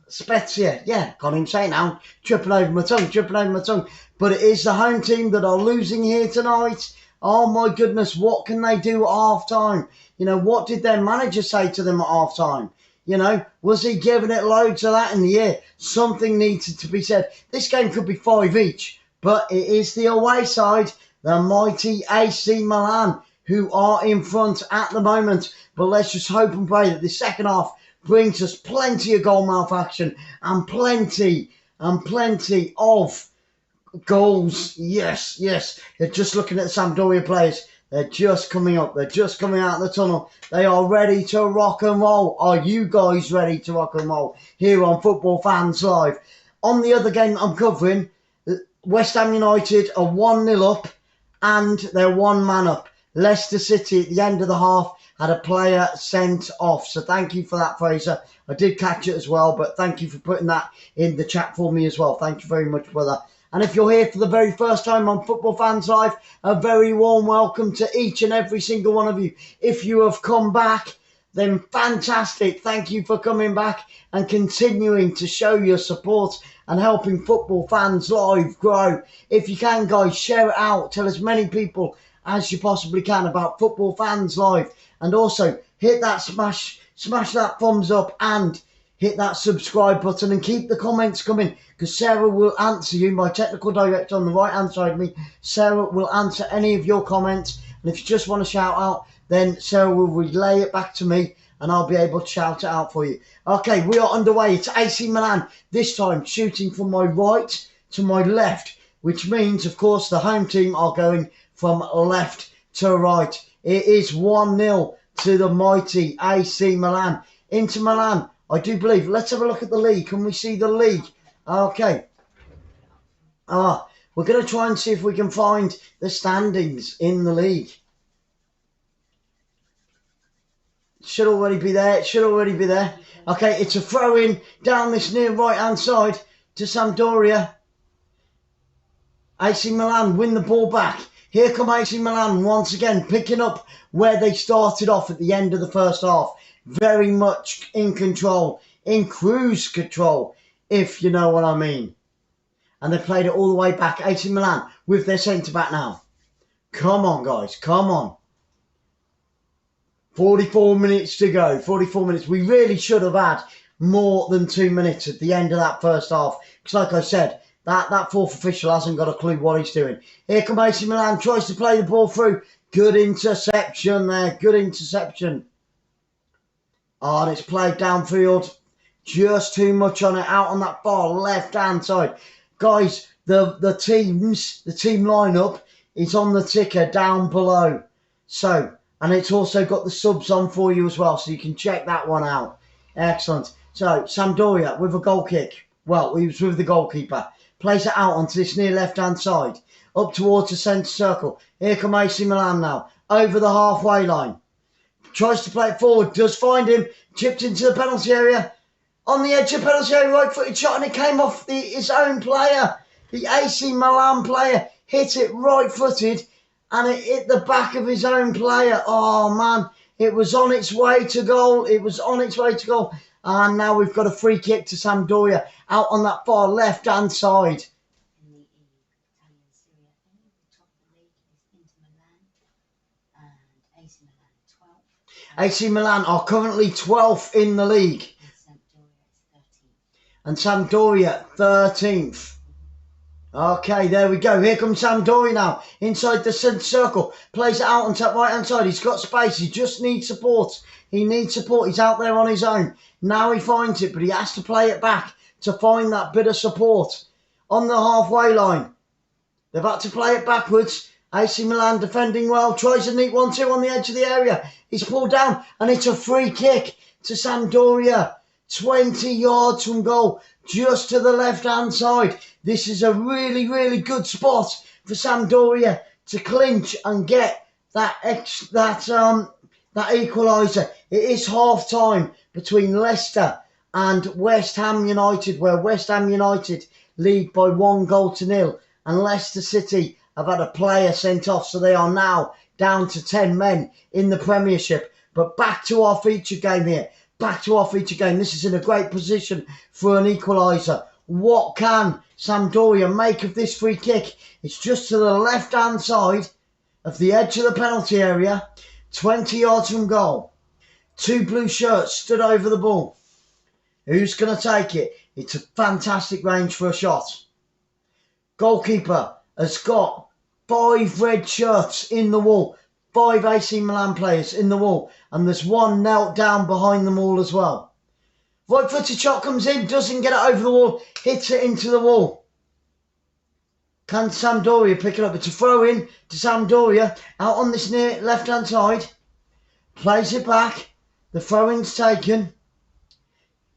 Spezia. Yeah, can't even say it now. Tripping over my tongue. But it is the home team that are losing here tonight. Oh my goodness, what can they do at half time? You know, what did their manager say to them at half time? You know, was he giving it loads of that in the air? Something needed to be said. This game could be 5 each, but it is the away side, the mighty AC Milan, who are in front at the moment. But let's just hope and pray that the second half brings us plenty of goal mouth action and plenty of goals. Yes. They're just looking at the Sampdoria players. They're just coming up. They're just coming out of the tunnel. They are ready to rock and roll. Are you guys ready to rock and roll here on Football Fans Live? On the other game I'm covering, West Ham United are 1-0 up and they're 1 man up. Leicester City at the end of the half had a player sent off. So thank you for that, Fraser. I did catch it as well, but thank you for putting that in the chat for me as well. Thank you very much, brother. And if you're here for the very first time on Football Fans Live, a very warm welcome to each and every single one of you. If you have come back, then fantastic. Thank you for coming back and continuing to show your support and helping Football Fans Live grow. If you can, guys, share it out. Tell as many people as you possibly can about Football Fans Live. And also, hit that smash that thumbs up and hit that subscribe button and keep the comments coming because Sarah will answer you, my technical director on the right hand side of me. Sarah will answer any of your comments, and if you just want to shout out, then Sarah will relay it back to me and I'll be able to shout it out for you. Okay, we are underway. It's AC Milan, this time shooting from my right to my left, which means, of course, the home team are going from left to right. It is 1-0 to the mighty AC Milan. Inter Milan, I do believe. Let's have a look at the league. Can we see the league? Okay. We're going to try and see if we can find the standings in the league. Should already be there. It should already be there. Okay, it's a throw in down this near right hand side to Sampdoria. AC Milan win the ball back. Here come AC Milan once again, picking up where they started off at the end of the first half. Very much in control, in cruise control, if you know what I mean. And they played it all the way back. AC Milan with their centre-back now. Come on, guys, come on. 44 minutes to go, 44 minutes. We really should have had more than 2 minutes at the end of that first half. Because like I said, that fourth official hasn't got a clue what he's doing. Here comes AC Milan, tries to play the ball through. Good interception there, good interception. Oh, and it's played downfield. Just too much on it, out on that far left-hand side. Guys, the team lineup is on the ticker down below. So, and it's also got the subs on for you as well, so you can check that one out. Excellent. So, Sampdoria with a goal kick. Well, he was with the goalkeeper. Plays it out onto this near left-hand side. Up towards the centre circle. Here come AC Milan now. Over the halfway line. Tries to play it forward. Does find him. Chipped into the penalty area. On the edge of the penalty area, right-footed shot, and it came off his own player. The AC Milan player hit it right-footed, and it hit the back of his own player. Oh, man. It was on its way to goal. It was on its way to goal. And now we've got a free kick to Sampdoria out on that far left-hand side. In the Italian Serie A, the top of the league is Inter Milan and AC Milan 12th. AC Milan are currently 12th in the league. And Sampdoria is 13th. And Sampdoria 13th. Okay, there we go. Here comes Sampdoria now. Inside the centre circle. Plays it out on that right-hand side. He's got space. He just needs support. He needs support. He's out there on his own. Now he finds it, but he has to play it back to find that bit of support. On the halfway line. They've had to play it backwards. AC Milan defending well. Tries a neat 1-2 on the edge of the area. He's pulled down, and it's a free kick to Sampdoria. 20 yards from goal, just to the left-hand side. This is a really, really good spot for Sampdoria to clinch and get that equaliser. It is half-time between Leicester and West Ham United, where West Ham United lead by 1-0, and Leicester City have had a player sent off, so they are now down to 10 men in the Premiership. But back to our feature game here. Back to our feature game. This is in a great position for an equaliser. What can Sampdoria make of this free kick? It's just to the left-hand side of the edge of the penalty area. 20 yards from goal. 2 blue shirts stood over the ball. Who's going to take it? It's a fantastic range for a shot. Goalkeeper has got 5 red shirts in the wall. 5 AC Milan players in the wall, and there's 1 knelt down behind them all as well. Right-footed shot comes in, doesn't get it over the wall, hits it into the wall. Can Sampdoria pick it up? It's a throw-in to Sampdoria, out on this near left-hand side. Plays it back, the throw-in's taken.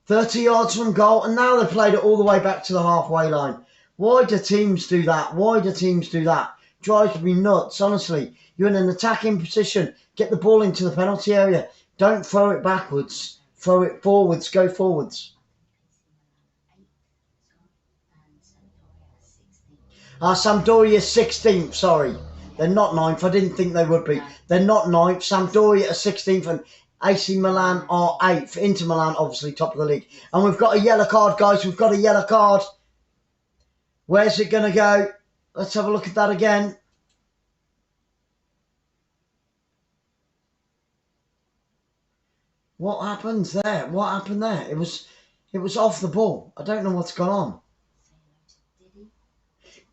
30 yards from goal, and now they've played it all the way back to the halfway line. Why do teams do that? Why do teams do that? Drives me nuts, honestly. You're in an attacking position. Get the ball into the penalty area. Don't throw it backwards. Throw it forwards. Go forwards. Sampdoria 16th, sorry. They're not 9th. I didn't think they would be. They're not 9th. Sampdoria are 16th and AC Milan are 8th. Inter Milan, obviously, top of the league. And we've got a yellow card, guys. We've got a yellow card. Where's it going to go? Let's have a look at that again. What happened there? What happened there? It was off the ball. I don't know what's gone on.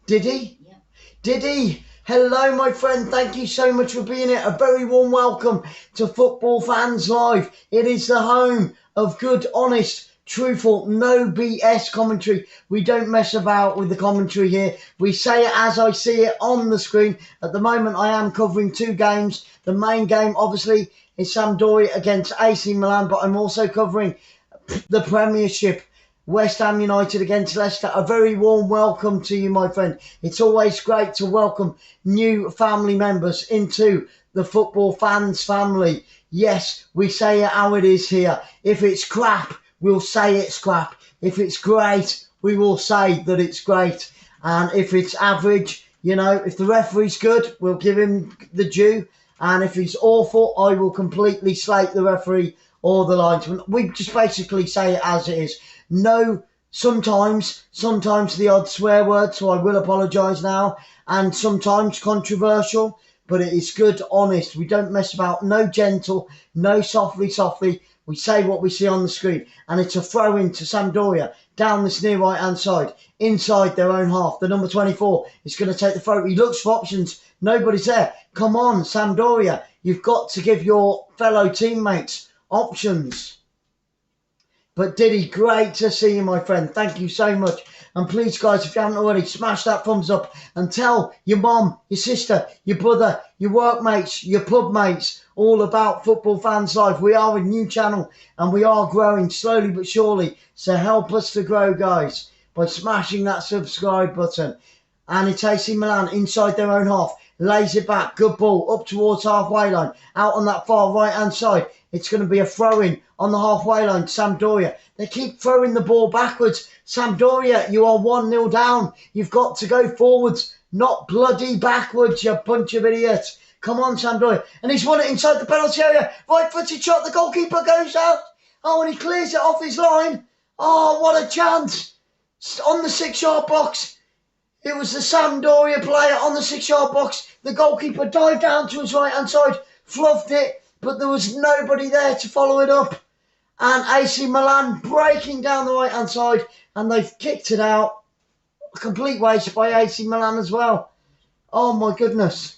Did he? Yep. Did he? Hello, my friend. Thank you so much for being here. A very warm welcome to Football Fans Live. It is the home of good, honest, truthful, no BS commentary. We don't mess about with the commentary here. We say it as I see it on the screen. At the moment, I am covering 2 games. The main game, obviously, is Sampdoria against AC Milan, but I'm also covering the Premiership, West Ham United against Leicester. A very warm welcome to you, my friend. It's always great to welcome new family members into the football fans family. Yes, we say it how it is here. If it's crap, we'll say it's crap. If it's great, we will say that it's great. And if it's average, you know, if the referee's good, we'll give him the due. And if he's awful, I will completely slate the referee or the linesman. We just basically say it as it is. No, sometimes the odd swear word, so I will apologise now. And sometimes controversial, but it is good, honest. We don't mess about. No gentle, no softly. We say what we see on the screen. And it's a throw in to Sampdoria down this near right-hand side, inside their own half. The number 24 is going to take the throw. He looks for options. Nobody's there. Come on, Sampdoria. You've got to give your fellow teammates options. But Diddy, great to see you, my friend. Thank you so much. And please, guys, if you haven't already, smash that thumbs up and tell your mom, your sister, your brother, your workmates, your pub mates all about Football Fans Live. We are a new channel and we are growing slowly but surely. So help us to grow, guys, by smashing that subscribe button. And it's AC Milan inside their own half. Lays it back. Good ball up towards halfway line. Out on that far right-hand side. It's going to be a throw-in on the halfway line. Sampdoria. They keep throwing the ball backwards. Sampdoria, you are 1-0 down. You've got to go forwards, not bloody backwards, you bunch of idiots. Come on, Sampdoria. And he's won it inside the penalty area. Right-footed shot. The goalkeeper goes out. Oh, and he clears it off his line. Oh, what a chance. On the 6-yard box. It was the Sampdoria player on the 6-yard box. The goalkeeper dived down to his right-hand side, fluffed it, but there was nobody there to follow it up. And AC Milan breaking down the right-hand side, and they've kicked it out. A complete waste by AC Milan as well. Oh, my goodness.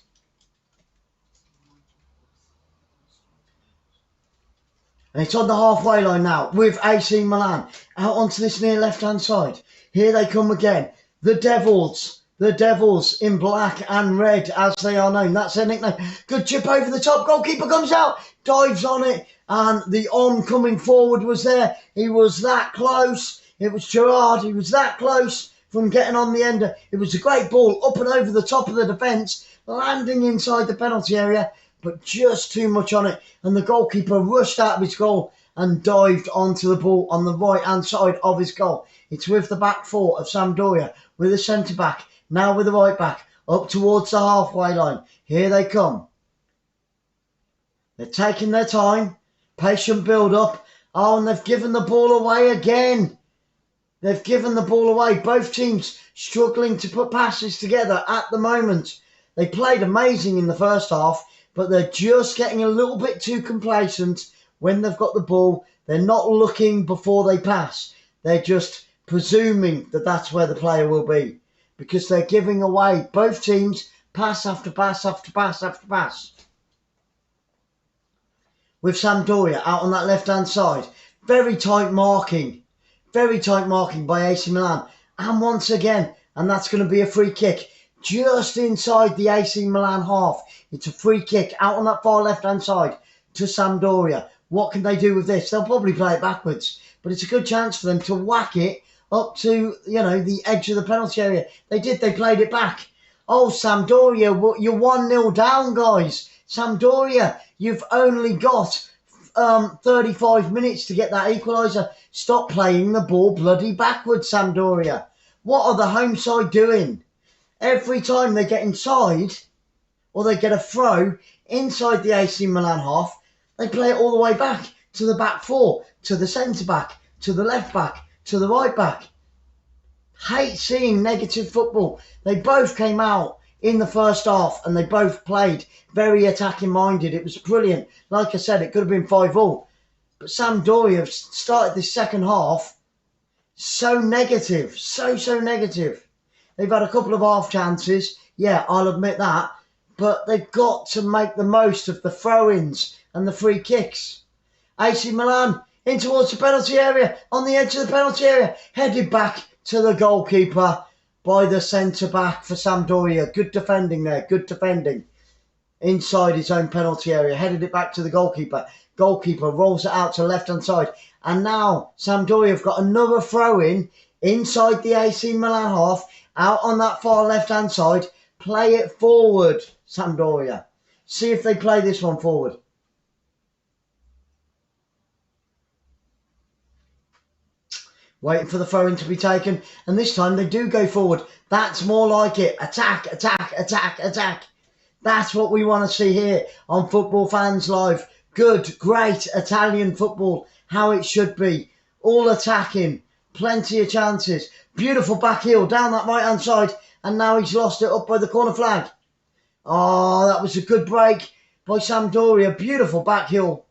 And it's on the halfway line now with AC Milan. Out onto this near left-hand side. Here they come again. The Devils in black and red, as they are known. That's their nickname. Good chip over the top. Goalkeeper comes out, dives on it, and the oncoming forward was there. He was that close. It was Gerrard. He was that close from getting on the ender. It was a great ball up and over the top of the defence, landing inside the penalty area, but just too much on it. And the goalkeeper rushed out of his goal and dived onto the ball on the right-hand side of his goal. It's with the back four of Sampdoria, with a centre-back, now with the right-back, up towards the halfway line. Here they come. They're taking their time. Patient build-up. Oh, and they've given the ball away again. They've given the ball away. Both teams struggling to put passes together at the moment. They played amazing in the first half, but they're just getting a little bit too complacent when they've got the ball. They're not looking before they pass. They're just presuming that that's where the player will be, because they're giving away, both teams, pass after pass after pass after pass. With Sampdoria out on that left-hand side, very tight marking by AC Milan. And once again, and that's going to be a free kick just inside the AC Milan half. It's a free kick out on that far left-hand side to Sampdoria. What can they do with this? They'll probably play it backwards, but it's a good chance for them to whack it up to, you know, the edge of the penalty area. They did. They played it back. Oh, Sampdoria, you're 1-0 down, guys. Sampdoria, you've only got 35 minutes to get that equaliser. Stop playing the ball bloody backwards, Sampdoria. What are the home side doing? Every time they get inside, or they get a throw inside the AC Milan half, they play it all the way back to the back four, to the centre-back, to the left-back, to the right-back. Hate seeing negative football. They both came out in the first half and they both played very attacking-minded. It was brilliant. Like I said, it could have been 5-5. But Sampdoria have started this second half so negative, so negative. They've had a couple of half chances. Yeah, I'll admit that. But they've got to make the most of the throw-ins and the free kicks. AC Milan in towards the penalty area, on the edge of the penalty area, headed back to the goalkeeper by the centre-back for Sampdoria. Good defending there, good defending. Inside his own penalty area, headed it back to the goalkeeper. Goalkeeper rolls it out to the left-hand side. And now Sampdoria have got another throw-in inside the AC Milan half, out on that far left-hand side. Play it forward, Sampdoria. See if they play this one forward. Waiting for the throw-in to be taken. And this time they do go forward. That's more like it. Attack, attack, attack, attack. That's what we want to see here on Football Fans Live. Good, great Italian football. How it should be. All attacking. Plenty of chances. Beautiful back heel down that right-hand side. And now he's lost it up by the corner flag. Oh, that was a good break by Sampdoria. Beautiful back heel.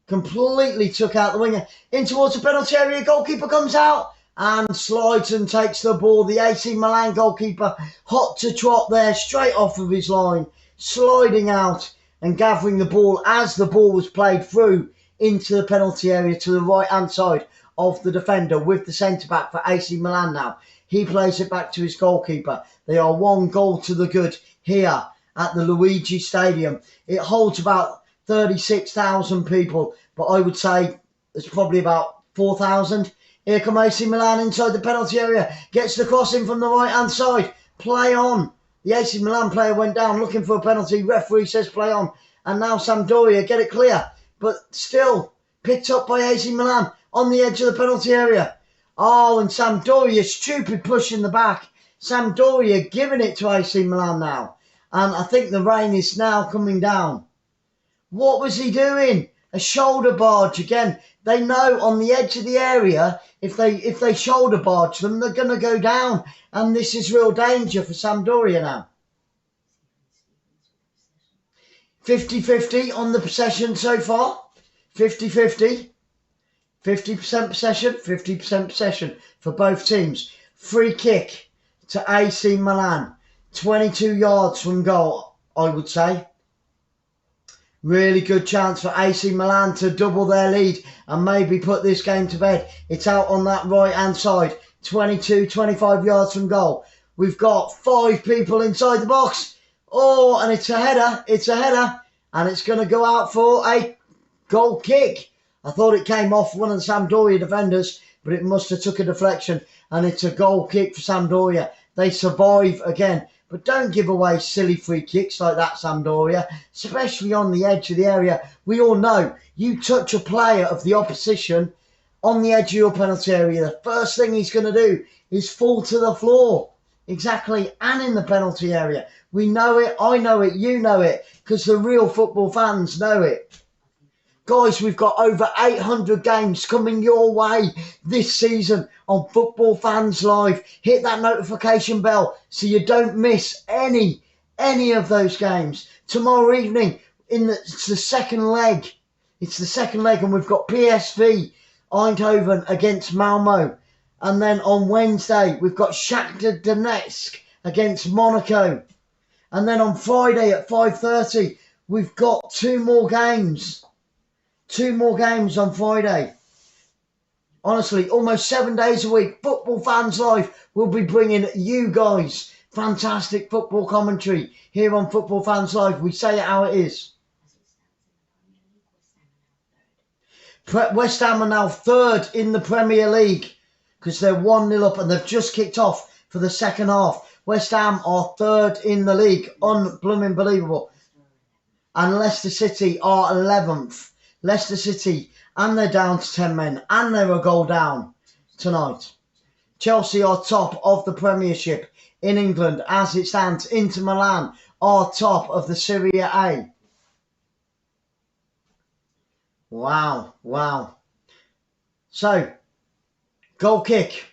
Completely took out the winger. In towards the penalty area. Goalkeeper comes out and slides and takes the ball. The AC Milan goalkeeper, hot to trot there, straight off of his line. Sliding out and gathering the ball as the ball was played through into the penalty area to the right-hand side of the defender with the centre-back for AC Milan now. He plays it back to his goalkeeper. They are 1 goal to the good here at the Luigi Stadium. It holds about 36,000 people, but I would say it's probably about 4,000. Here come AC Milan inside the penalty area. Gets the cross in from the right-hand side. Play on. The AC Milan player went down looking for a penalty. Referee says play on. And now Sampdoria get it clear. But still picked up by AC Milan on the edge of the penalty area. Oh, and Sampdoria, stupid push in the back. Sampdoria giving it to AC Milan now. And I think the rain is now coming down. What was he doing? A shoulder barge again. They know on the edge of the area, if they shoulder barge them, they're going to go down. And this is real danger for Sampdoria now. 50-50 on the possession so far. 50-50. 50% possession, 50% possession for both teams. Free kick to AC Milan. 22 yards from goal, I would say. Really good chance for AC Milan to double their lead and maybe put this game to bed. It's out on that right-hand side. 22, 25 yards from goal. We've got 5 people inside the box. Oh, and it's a header. It's a header. And it's going to go out for a goal kick. I thought it came off one of the Sampdoria defenders, but it must have took a deflection. And it's a goal kick for Sampdoria. They survive again. But don't give away silly free kicks like that, Sampdoria, especially on the edge of the area. We all know you touch a player of the opposition on the edge of your penalty area. The first thing he's going to do is fall to the floor. Exactly, and in the penalty area. We know it, I know it, you know it, because the real football fans know it. Guys, we've got over 800 games coming your way this season on Football Fans Live. Hit that notification bell so you don't miss any of those games. Tomorrow evening, it's the second leg. It's the second leg, and we've got PSV Eindhoven against Malmo. And then on Wednesday, we've got Shakhtar Donetsk against Monaco. And then on Friday at 5:30, we've got 2 more games. 2 more games on Friday. Honestly, almost 7 days a week, Football Fans Live will be bringing you guys fantastic football commentary here on Football Fans Live. We say it how it is. West Ham are now 3rd in the Premier League because they're 1-0 up and they've just kicked off for the second half. West Ham are 3rd in the league. Unbelievable. And Leicester City are 11th. Leicester City, and they're down to 10 men, and they're a goal down tonight. Chelsea are top of the Premiership in England as it stands. Inter Milan are top of the Serie A. Wow. So, goal kick.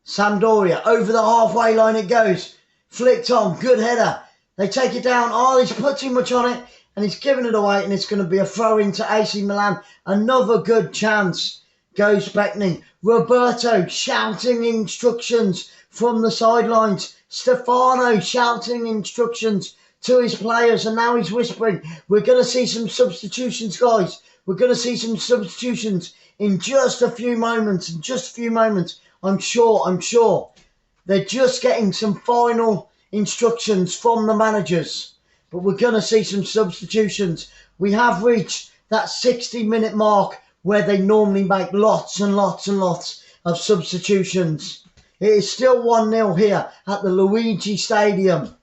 Sampdoria, over the halfway line it goes. Flicked on, good header. They take it down. Oh, he's put too much on it. And he's given it away, and it's going to be a throw into AC Milan. Another good chance goes Beckney. Roberto shouting instructions from the sidelines. Stefano shouting instructions to his players, and now he's whispering. We're going to see some substitutions, guys. We're going to see some substitutions in just a few moments. I'm sure. They're just getting some final instructions from the managers. But we're going to see some substitutions. We have reached that 60-minute mark where they normally make lots and lots of substitutions. It is still 1-0 here at the Luigi Stadium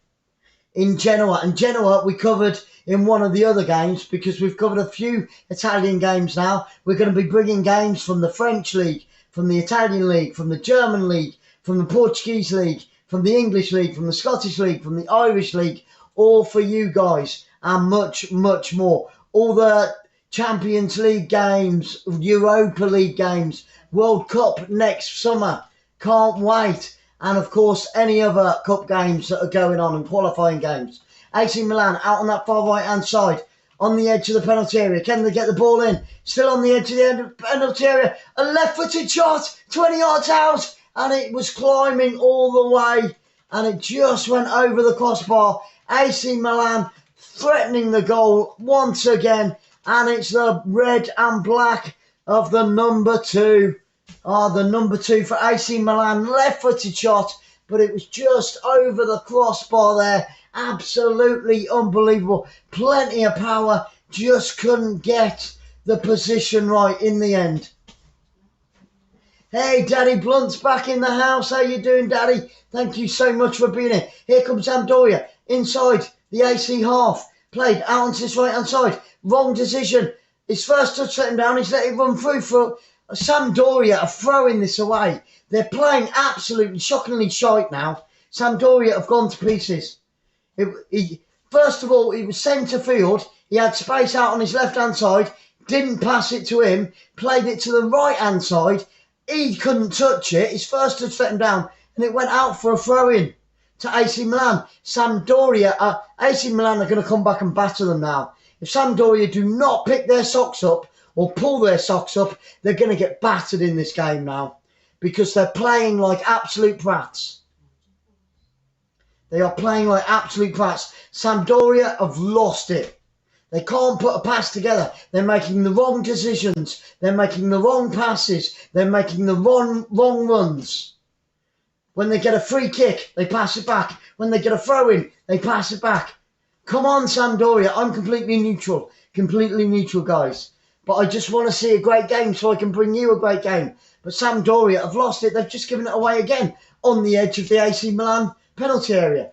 in Genoa. And Genoa we covered in one of the other games, because we've covered a few Italian games now. We're going to be bringing games from the French League, from the Italian League, from the German League, from the Portuguese League, from the English League, from the Scottish League, from the Irish League, all for you guys, and much, much more. All the Champions League games, Europa League games, World Cup next summer. Can't wait. And of course, any other cup games that are going on and qualifying games. AC Milan out on that far right hand side, on the edge of the penalty area. Can they get the ball in? Still on the edge of the penalty area. A left-footed shot, 20 yards out, and it was climbing all the way, and it just went over the crossbar. AC Milan threatening the goal once again, and it's the red and black of the number 2. The number 2 for AC Milan, left-footed shot, but it was just over the crossbar there. Absolutely unbelievable. Plenty of power, just couldn't get the position right in the end. Hey, Daddy Blunt's back in the house. How you doing, Daddy? Thank you so much for being here. Here comes Sampdoria inside the AC half. Played out onto his right-hand side. Wrong decision. His first touch let him down. He's let it run through for Sampdoria are throwing this away. They're playing absolutely shockingly shite now. Sampdoria have gone to pieces. First of all, he was centre field. He had space out on his left-hand side. Didn't pass it to him. Played it to the right-hand side. He couldn't touch it. His first touch let him down. And it went out for a throw-in to AC Milan. Sampdoria, AC Milan are going to come back and batter them now. If Sampdoria do not pick their socks up or pull their socks up, they're going to get battered in this game now, because they're playing like absolute brats. They are playing like absolute brats. Sampdoria have lost it. They can't put a pass together. They're making the wrong decisions. They're making the wrong passes. They're making the wrong runs. When they get a free kick, they pass it back. When they get a throw-in, they pass it back. Come on, Sampdoria. I'm completely neutral. Completely neutral, guys. But I just want to see a great game so I can bring you a great game. But Sampdoria have lost it. They've just given it away again on the edge of the AC Milan penalty area.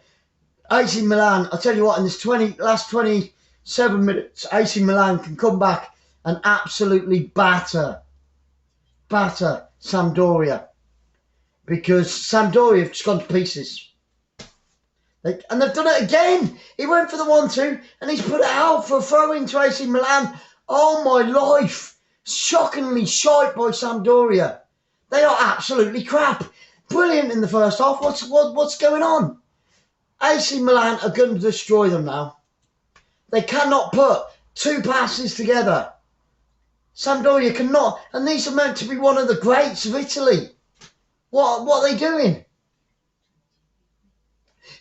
AC Milan, I'll tell you what, in this last 27 minutes, AC Milan can come back and absolutely batter Sampdoria. Because Sampdoria have just gone to pieces. And they've done it again. He went for the 1-2 and he's put it out for a throw-in to AC Milan. Oh my life. Shockingly shite by Sampdoria. They are absolutely crap. Brilliant in the first half. What's going on? AC Milan are going to destroy them now. They cannot put 2 passes together. Sampdoria cannot. And these are meant to be one of the greats of Italy. What are they doing?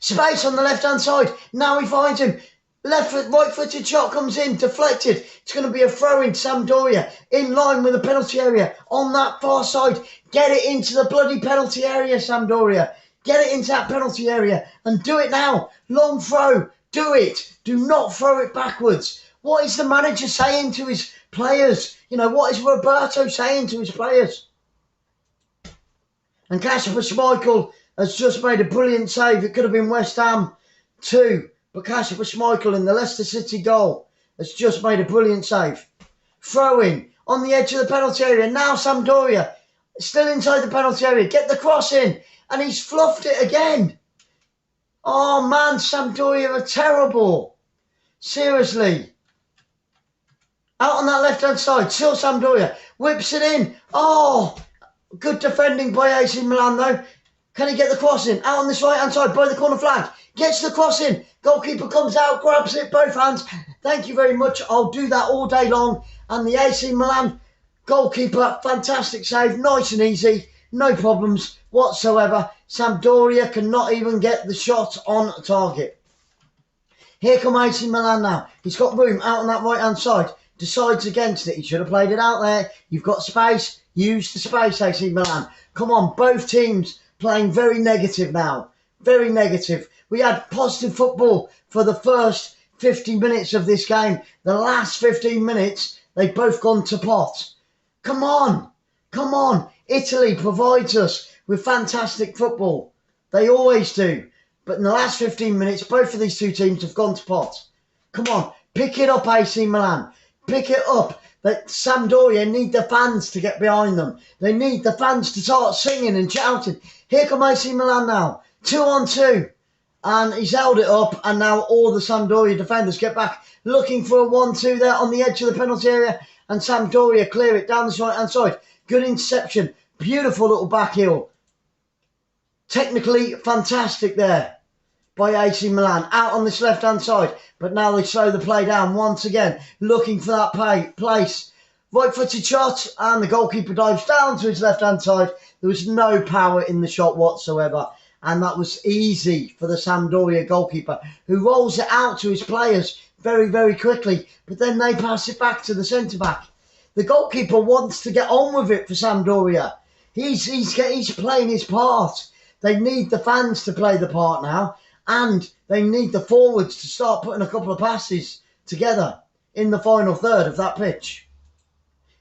Space on the left-hand side. Now he finds him. Right-footed shot comes in, deflected. It's going to be a throw-in to Sampdoria, in line with the penalty area, on that far side. Get it into the bloody penalty area, Sampdoria. Get it into that penalty area and do it now. Long throw. Do it. Do not throw it backwards. What is the manager saying to his players? You know, what is Roberto saying to his players? And Kasper Schmeichel has just made a brilliant save. It could have been West Ham 2. But Kasper Schmeichel in the Leicester City goal has just made a brilliant save. Throw-in on the edge of the penalty area. Now Sampdoria still inside the penalty area. Get the cross in. And he's fluffed it again. Oh man, Sampdoria are terrible. Seriously. Out on that left-hand side. Still Sampdoria. Whips it in. Oh, good defending by AC Milan though. Can he get the cross in? Out on this right-hand side by the corner flag. Gets the cross in. Goalkeeper comes out, grabs it, both hands. Thank you very much. I'll do that all day long. And the AC Milan goalkeeper, fantastic save. Nice and easy. No problems whatsoever. Sampdoria cannot even get the shot on target. Here come AC Milan now. He's got room out on that right-hand side. Decides against it. He should have played it out there. You've got space. Use the space, AC Milan. Come on, both teams playing very negative now. Very negative. We had positive football for the first 50 minutes of this game. The last 15 minutes, they've both gone to pot. Come on. Come on. Italy provides us with fantastic football. They always do. But in the last 15 minutes, both of these two teams have gone to pot. Come on, pick it up, AC Milan. Pick it up. That Sampdoria need the fans to get behind them. They need the fans to start singing and shouting. Here come AC Milan now. 2-on-2. And he's held it up, and now all the Sampdoria defenders get back looking for a 1-2 there on the edge of the penalty area, and Sampdoria clear it down the right-hand side. Good interception. Beautiful little back heel. Technically fantastic there by AC Milan. Out on this left-hand side, but now they slow the play down once again, looking for that place. Right-footed shot, and the goalkeeper dives down to his left-hand side. There was no power in the shot whatsoever, and that was easy for the Sampdoria goalkeeper, who rolls it out to his players very, very quickly, but then they pass it back to the centre-back. The goalkeeper wants to get on with it for Sampdoria. He's playing his part. They need the fans to play the part now, and they need the forwards to start putting a couple of passes together in the final third of that pitch.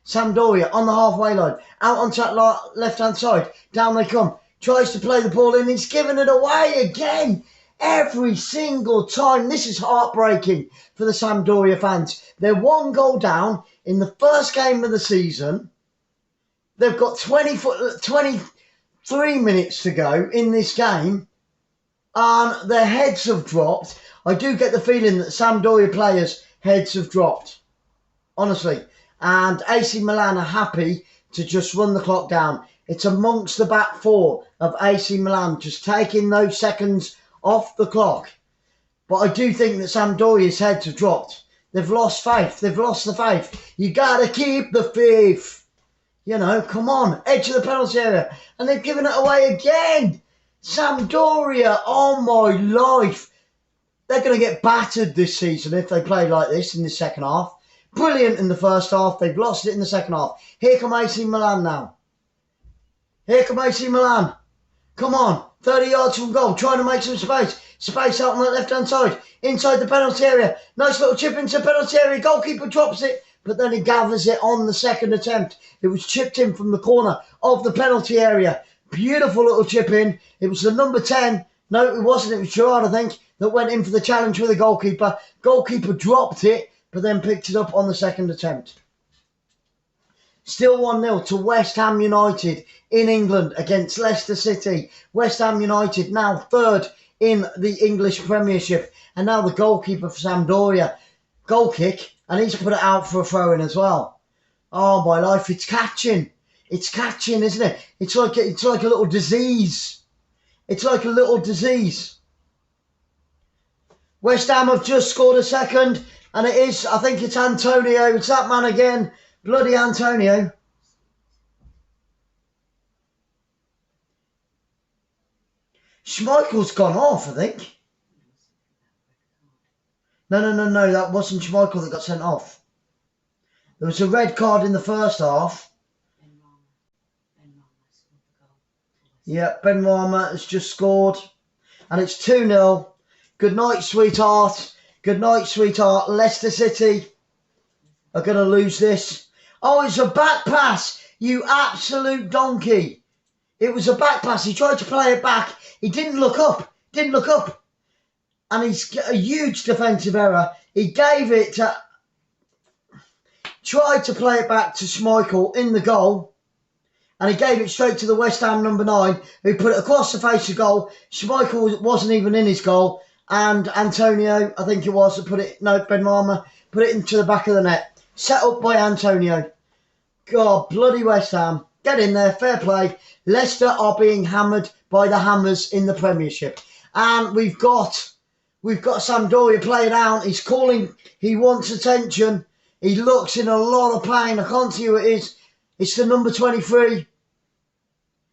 Sampdoria on the halfway line, out onto that left-hand side. Down they come. Tries to play the ball in. He's given it away again. Every single time. This is heartbreaking for the Sampdoria fans. They're 1 goal down in the first game of the season. They've got 23 minutes to go in this game. And their heads have dropped. I do get the feeling that Sampdoria players' heads have dropped. Honestly. And AC Milan are happy to just run the clock down. It's amongst the back four of AC Milan, just taking those seconds off the clock. But I do think that Sampdoria's heads have dropped. They've lost faith. They've lost the faith. You got to keep the faith. You know, come on. Edge of the penalty area. And they've given it away again. Sampdoria, oh my life. They're going to get battered this season if they play like this in the second half. Brilliant in the first half. They've lost it in the second half. Here come AC Milan now. Here come AC Milan. Come on. 30 yards from goal. Trying to make some space. Space out on that left-hand side. Inside the penalty area. Nice little chip into the penalty area. Goalkeeper drops it. But then he gathers it on the second attempt. It was chipped in from the corner of the penalty area. Beautiful little chip in. It was the number 10. No, it wasn't. It was Gerrard, I think, that went in for the challenge with the goalkeeper. Goalkeeper dropped it, but then picked it up on the second attempt. Still 1-0 to West Ham United in England against Leicester City. West Ham United now third in the English Premiership. And now the goalkeeper for Sampdoria. Goal kick, and he's put it out for a throw-in as well. Oh, my life, it's catching. It's catching, isn't it? It's like a little disease. It's like a little disease. West Ham have just scored a second, and it is, I think it's Antonio. It's that man again. Bloody Antonio. Schmeichel's gone off, I think. No. That wasn't Schmeichel that got sent off. There was a red card in the first half. Yeah, Benrahma has just scored. And it's 2-0. Good night, sweetheart. Good night, sweetheart. Leicester City are going to lose this. Oh, it's a back pass. You absolute donkey. It was a back pass. He tried to play it back. He didn't look up. And he's a huge defensive error. He gave it to... Tried to play it back to Schmeichel in the goal. And he gave it straight to the West Ham number 9, who put it across the face of goal. Schmeichel wasn't even in his goal. And Antonio, I think it was, that put it... No, Benrahma put it into the back of the net. Set up by Antonio. God, bloody West Ham. Get in there, fair play. Leicester are being hammered by the Hammers in the Premiership. And we've got Sampdoria playing out. He's calling, he wants attention. He looks in a lot of pain. I can't see who it is. It's the number 23.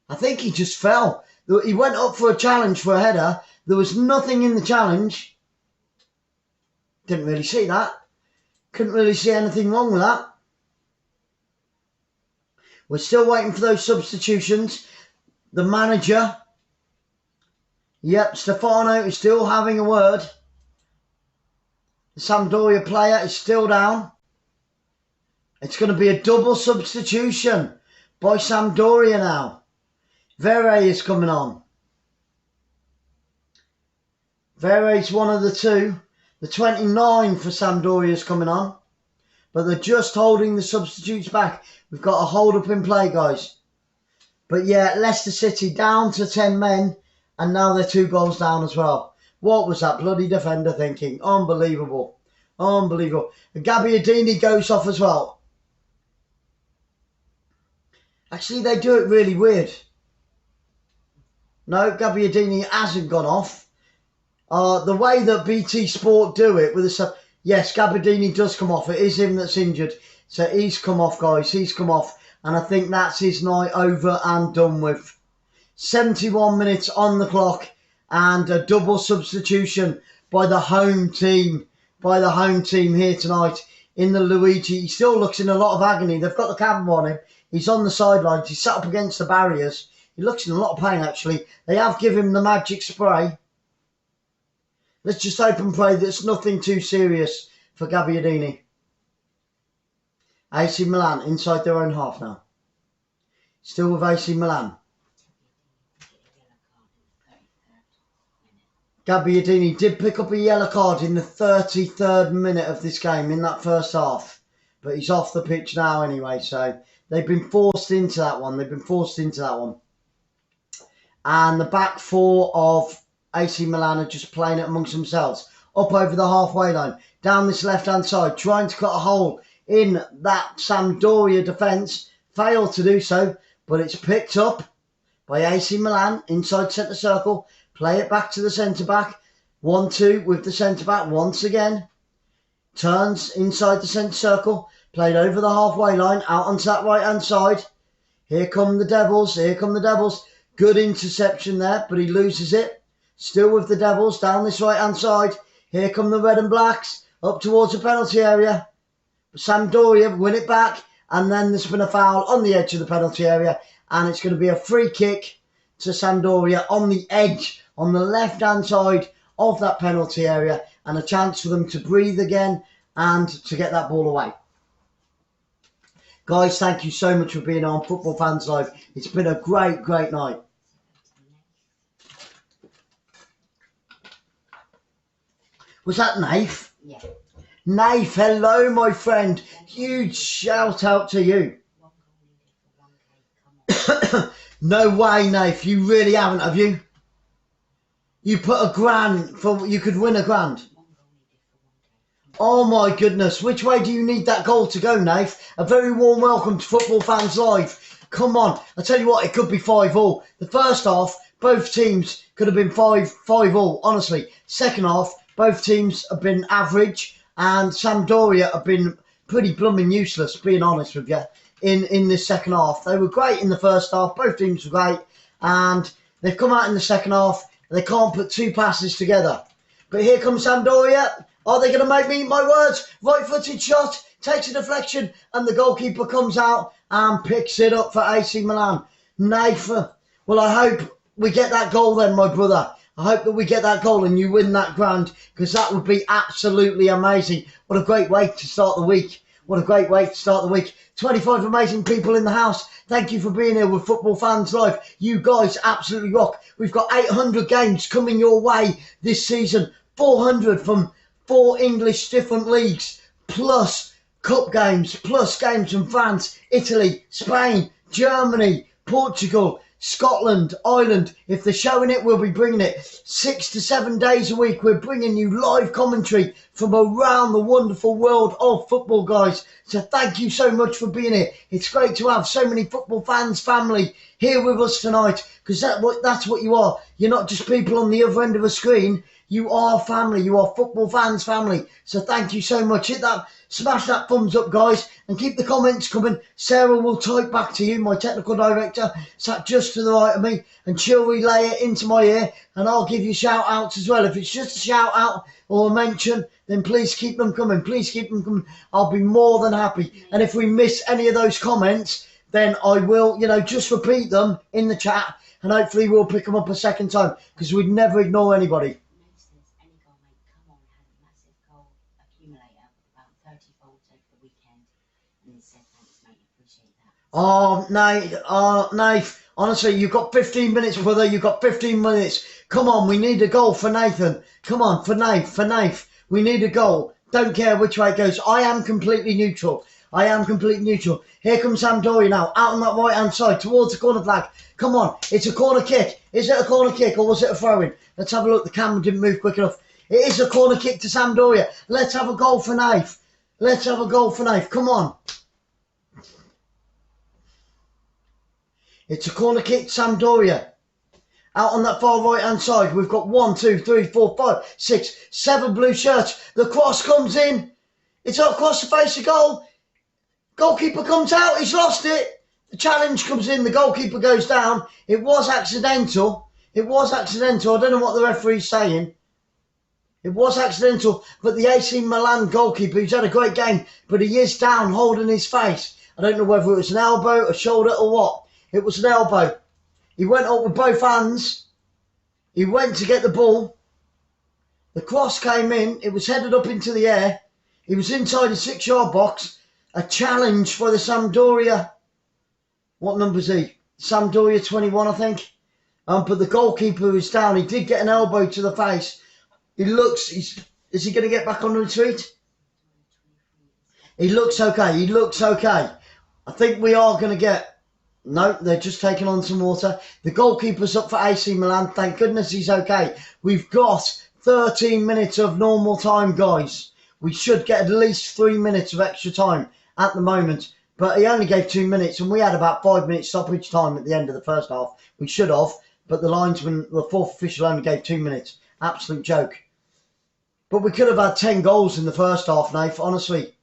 I think he just fell. He went up for a challenge for a header. There was nothing in the challenge. Didn't really see that. Couldn't really see anything wrong with that. We're still waiting for those substitutions. The manager. Yep, Stefano is still having a word. The Sampdoria player is still down. It's going to be a double substitution by Sampdoria now. 𝓳𝓸𝓲𝓷𝓲𝓷𝓰 is coming on. Vere's one of the two. The 29 for Sampdoria is coming on. But they're just holding the substitutes back. We've got a hold up in play, guys. But yeah, Leicester City down to 10 men. And now they're 2 goals down as well. What was that bloody defender thinking? Unbelievable. Unbelievable. And Gabbiadini goes off as well. Actually, they do it really weird. No, Gabbiadini hasn't gone off. The way that BT Sport do it with the yes, Gabbiadini does come off. It is him that's injured. So he's come off, guys. He's come off. And I think that's his night over and done with. 71 minutes on the clock. And a double substitution by the home team. By the home team here tonight in the Luigi. He still looks in a lot of agony. They've got the camera on him. He's on the sidelines. He's sat up against the barriers. He looks in a lot of pain, actually. They have given him the magic spray. Let's just hope and pray that it's nothing too serious for Gabbiadini. AC Milan inside their own half now. Still with AC Milan. Gabbiadini did pick up a yellow card in the 33rd minute of this game in that first half. But he's off the pitch now anyway, so they've been forced into that one. And the back four of AC Milan are just playing it amongst themselves. Up over the halfway line. Down this left-hand side. Trying to cut a hole in that Sampdoria defence. Failed to do so. But it's picked up by AC Milan. Inside centre circle. Play it back to the centre-back. 1-2 with the centre-back once again. Turns inside the centre circle. Played over the halfway line. Out onto that right-hand side. Here come the Devils. Here come the Devils. Good interception there. But he loses it. Still with the Devils down this right-hand side. Here come the Red and Blacks up towards the penalty area. Sampdoria win it back. And then there's been a foul on the edge of the penalty area. And it's going to be a free kick to Sampdoria on the edge, on the left-hand side of that penalty area. And a chance for them to breathe again and to get that ball away. Guys, thank you so much for being on Football Fans Live. It's been a great, great night. Was that Naif? Yeah. Naif, hello, my friend. Huge shout out to you. No way, Naif. You really haven't, have you? You put £1,000 for you could win £1,000. Oh my goodness. Which way do you need that goal to go, Naif? A very warm welcome to Football Fans Live. Come on. I tell you what, it could be 5-5. The first half, both teams could have been 5-5, honestly. Second half, both teams have been average, and Sampdoria have been pretty blooming useless, being honest with you, in this second half. They were great in the first half, both teams were great, and they've come out in the second half, and they can't put 2 passes together. But here comes Sampdoria. Are they going to make me eat my words? Right-footed shot, takes a deflection, and the goalkeeper comes out and picks it up for AC Milan. Naif, well, I hope we get that goal then, my brother. I hope that we get that goal and you win that £1,000, because that would be absolutely amazing. What a great way to start the week. What a great way to start the week. 25 amazing people in the house. Thank you for being here with Football Fans Live. You guys absolutely rock. We've got 800 games coming your way this season. 400 from 4 English different leagues, plus cup games, plus games from France, Italy, Spain, Germany, Portugal, Scotland, Ireland. If they're showing it, we'll be bringing it. 6 to 7 days a week, we're bringing you live commentary from around the wonderful world of football, guys. So thank you so much for being here. It's great to have so many football fans, family here with us tonight, because that's what you are. You're not just people on the other end of a screen. You are family. You are football fans family. So thank you so much. Hit that, smash that thumbs up, guys, and keep the comments coming. Sarah will type back to you, my technical director, sat just to the right of me, and she'll relay it into my ear, and I'll give you shout outs as well. If it's just a shout out or a mention, then please keep them coming. Please keep them coming. I'll be more than happy. And if we miss any of those comments, then I will, just repeat them in the chat, and hopefully we'll pick them up a second time, because we'd never ignore anybody. Oh, Naif, Honestly, you've got 15 minutes, brother. You've got 15 minutes. Come on, we need a goal for Nathan. Come on, for Nath. We need a goal. Don't care which way it goes. I am completely neutral. Here comes Sampdoria now, out on that right-hand side, towards the corner flag. Come on, it's a corner kick. Is it a corner kick or was it a throw-in? Let's have a look. The camera didn't move quick enough. It is a corner kick to Sampdoria. Let's have a goal for Nath. Come on. It's a corner kick to Sampdoria. Out on that far right-hand side, we've got 1, 2, 3, 4, 5, 6, 7 blue shirts. The cross comes in. It's across the face of goal. Goalkeeper comes out. He's lost it. The challenge comes in. The goalkeeper goes down. It was accidental. I don't know what the referee's saying. It was accidental, but the AC Milan goalkeeper, he's had a great game, but he is down holding his face. I don't know whether it was an elbow, a shoulder, or what. It was an elbow. He went up with both hands. He went to get the ball. The cross came in. It was headed up into the air. He was inside the 6-yard box. A challenge for the Sampdoria. What number is he? Sampdoria 21, I think. But the goalkeeper is down. He did get an elbow to the face. Is he going to get back on the retreat? He looks okay. I think we are going to get... No, they're just taking on some water. The goalkeeper's up for AC Milan. Thank goodness he's okay. We've got 13 minutes of normal time, guys. We should get at least 3 minutes of extra time at the moment. But he only gave 2 minutes, and we had about 5 minutes stoppage time at the end of the first half. We should have, but the linesman, the fourth official, only gave 2 minutes. Absolute joke. But we could have had 10 goals in the first half, Nath, honestly.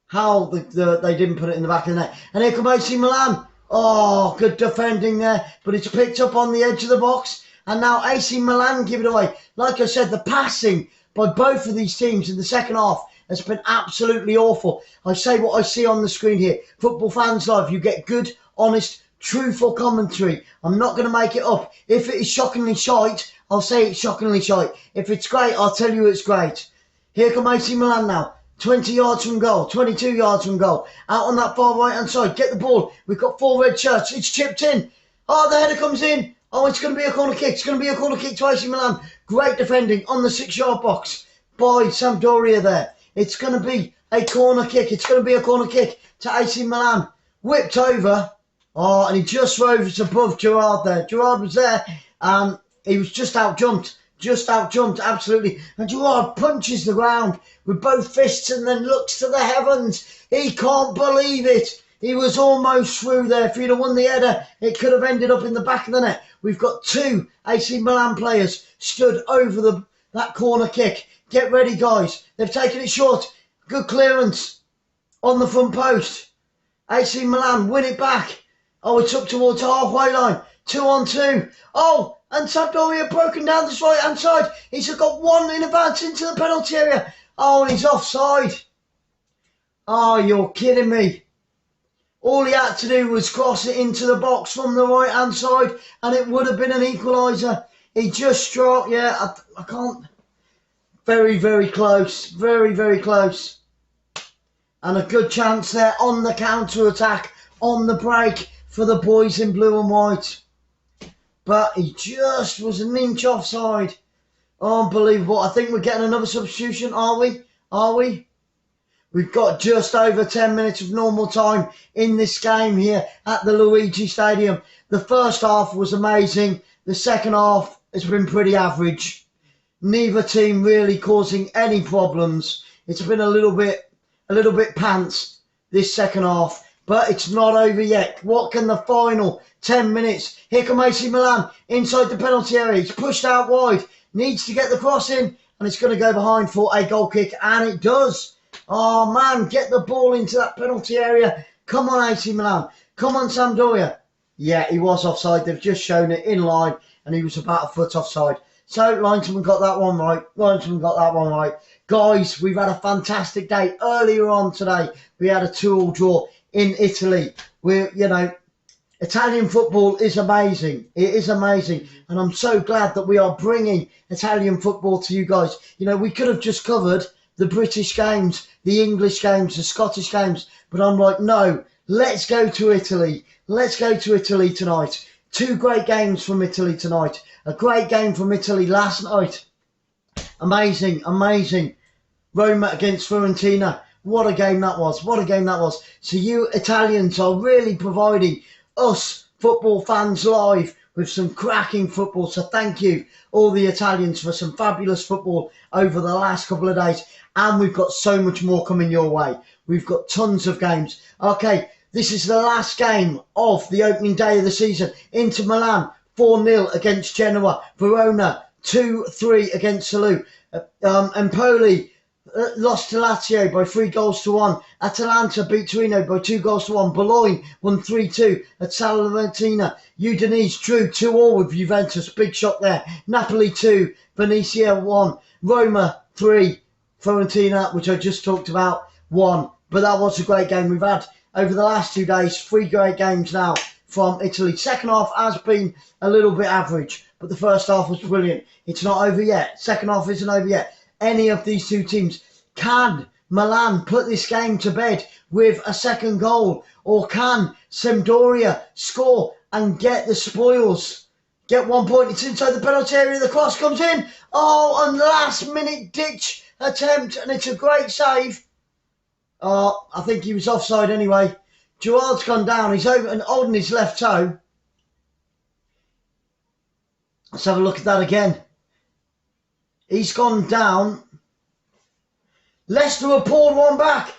How they didn't put it in the back of the net. And here comes AC Milan. Oh, good defending there. But it's picked up on the edge of the box. And now AC Milan give it away. Like I said, the passing by both of these teams in the second half has been absolutely awful. I say what I see on the screen here. Football Fans Live, you get good, honest, truthful commentary. I'm not going to make it up. If it is shockingly shite, I'll say it's shockingly shite. If it's great, I'll tell you it's great. Here come AC Milan now. 20 yards from goal, 22 yards from goal. Out on that far right-hand side. Get the ball. We've got 4 red shirts. It's chipped in. Oh, the header comes in. Oh, it's going to be a corner kick. It's going to be a corner kick to AC Milan. Great defending on the 6-yard box by Sampdoria there. It's going to be a corner kick. To AC Milan. Whipped over. Oh, and he just rose above Gerrard there. Gerrard was there. He was just out-jumped. Absolutely. And Gerrard punches the ground with both fists and then looks to the heavens. He can't believe it. He was almost through there. If he'd have won the header, it could have ended up in the back of the net. We've got 2 AC Milan players stood over that corner kick. Get ready, guys. They've taken it short. Good clearance on the front post. AC Milan win it back. Oh, it's up towards the halfway line. 2-on-2. Oh, and Sampdoria broken down this right-hand side. He's got 1 in advance into the penalty area. Oh, and he's offside. Oh, you're kidding me. All he had to do was cross it into the box from the right-hand side, and it would have been an equaliser. He just struck. Yeah, I can't. Very, very close. Very, very close. And a good chance there on the counter-attack, on the break for the boys in blue and white. But he just was an inch offside. Unbelievable. I think we're getting another substitution, are we? We've got just over 10 minutes of normal time in this game here at the 𝓳𝓸𝓲𝓷𝓲𝓷𝓰 Stadium. The first half was amazing. The second half has been pretty average. Neither team really causing any problems. It's been a little bit pants this second half. But it's not over yet. What can the final 10 minutes? Here come AC Milan inside the penalty area. He's pushed out wide. Needs to get the cross in. And it's going to go behind for a goal kick. And it does. Oh, man. Get the ball into that penalty area. Come on, AC Milan. Come on, Sampdoria. Yeah, he was offside. They've just shown it in line. And he was about a foot offside. So, linesman got that one right. Guys, we've had a fantastic day. Earlier on today, we had a 2-2 draw in Italy. Italian football is amazing. It is amazing. And I'm so glad that we are bringing Italian football to you guys. We could have just covered the British games, the English games, the Scottish games. But I'm like, no, Let's go to Italy. Let's go to Italy tonight. 2 great games from Italy tonight. A great game from Italy last night. Amazing, amazing. Roma against Fiorentina. What a game that was. What a game that was. So you Italians are really providing us football fans live with some cracking football. So thank you, all the Italians, for some fabulous football over the last couple of days. And we've got so much more coming your way. We've got tons of games. Okay, this is the last game of the opening day of the season. Inter Milan 4-0 against Genoa. Verona 2-3 against 𝓳𝓸𝓲𝓷𝓲𝓷𝓰. Empoli lost to Lazio by 3-1. Atalanta beat Torino by 2-1. Bologna won 3-2 at Salernitana. Udinese drew 2-2 with Juventus. Big shock there. Napoli 2, Venezia 1. Roma 3, Fiorentina, which I just talked about, 1. But that was a great game. We've had, over the last 2 days, 3 great games now from Italy. Second half has been a little bit average, but the first half was brilliant. It's not over yet. Second half isn't over yet. Any of these 2 teams, can Milan put this game to bed with a second goal? Or can Sampdoria score and get the spoils? Get 1 point. It's inside the penalty area. The cross comes in. Oh, and last minute ditch attempt, and it's a great save. Oh, I think he was offside anyway. Gerard's gone down. He's over and holding his left toe. Let's have a look at that again. He's gone down. Leicester have pulled one back.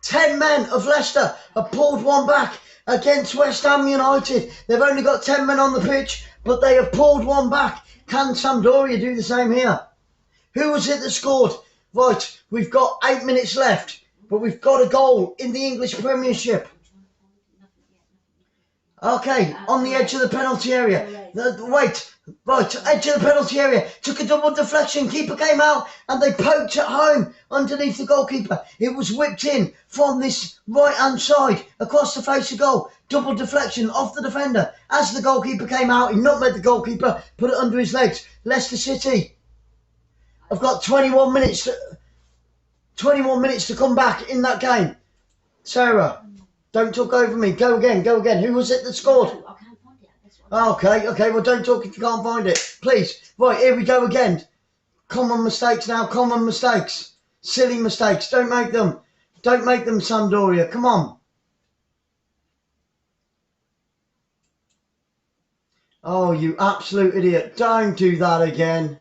10 men of Leicester have pulled one back against West Ham United. They've only got 10 men on the pitch, but they have pulled one back. Can Sampdoria do the same here? Who was it that scored? Right, we've got 8 minutes left, but we've got a goal in the English Premiership. Okay, on the edge of the penalty area. Right, edge of the penalty area. Took a double deflection. Keeper came out and they poked it home underneath the goalkeeper. It was whipped in from this right-hand side across the face of goal. Double deflection off the defender. As the goalkeeper came out, he nutmegged the goalkeeper, put it under his legs. Leicester City have got 21 minutes to come back in that game. Sarah, don't talk over me. Go again. Who was it that scored? No, I can't find it. That's what Okay, well don't talk if you can't find it. Please. Right, here we go again. Common mistakes now, common mistakes. Silly mistakes. Don't make them. Don't make them, Sampdoria. Come on. Oh, you absolute idiot. Don't do that again.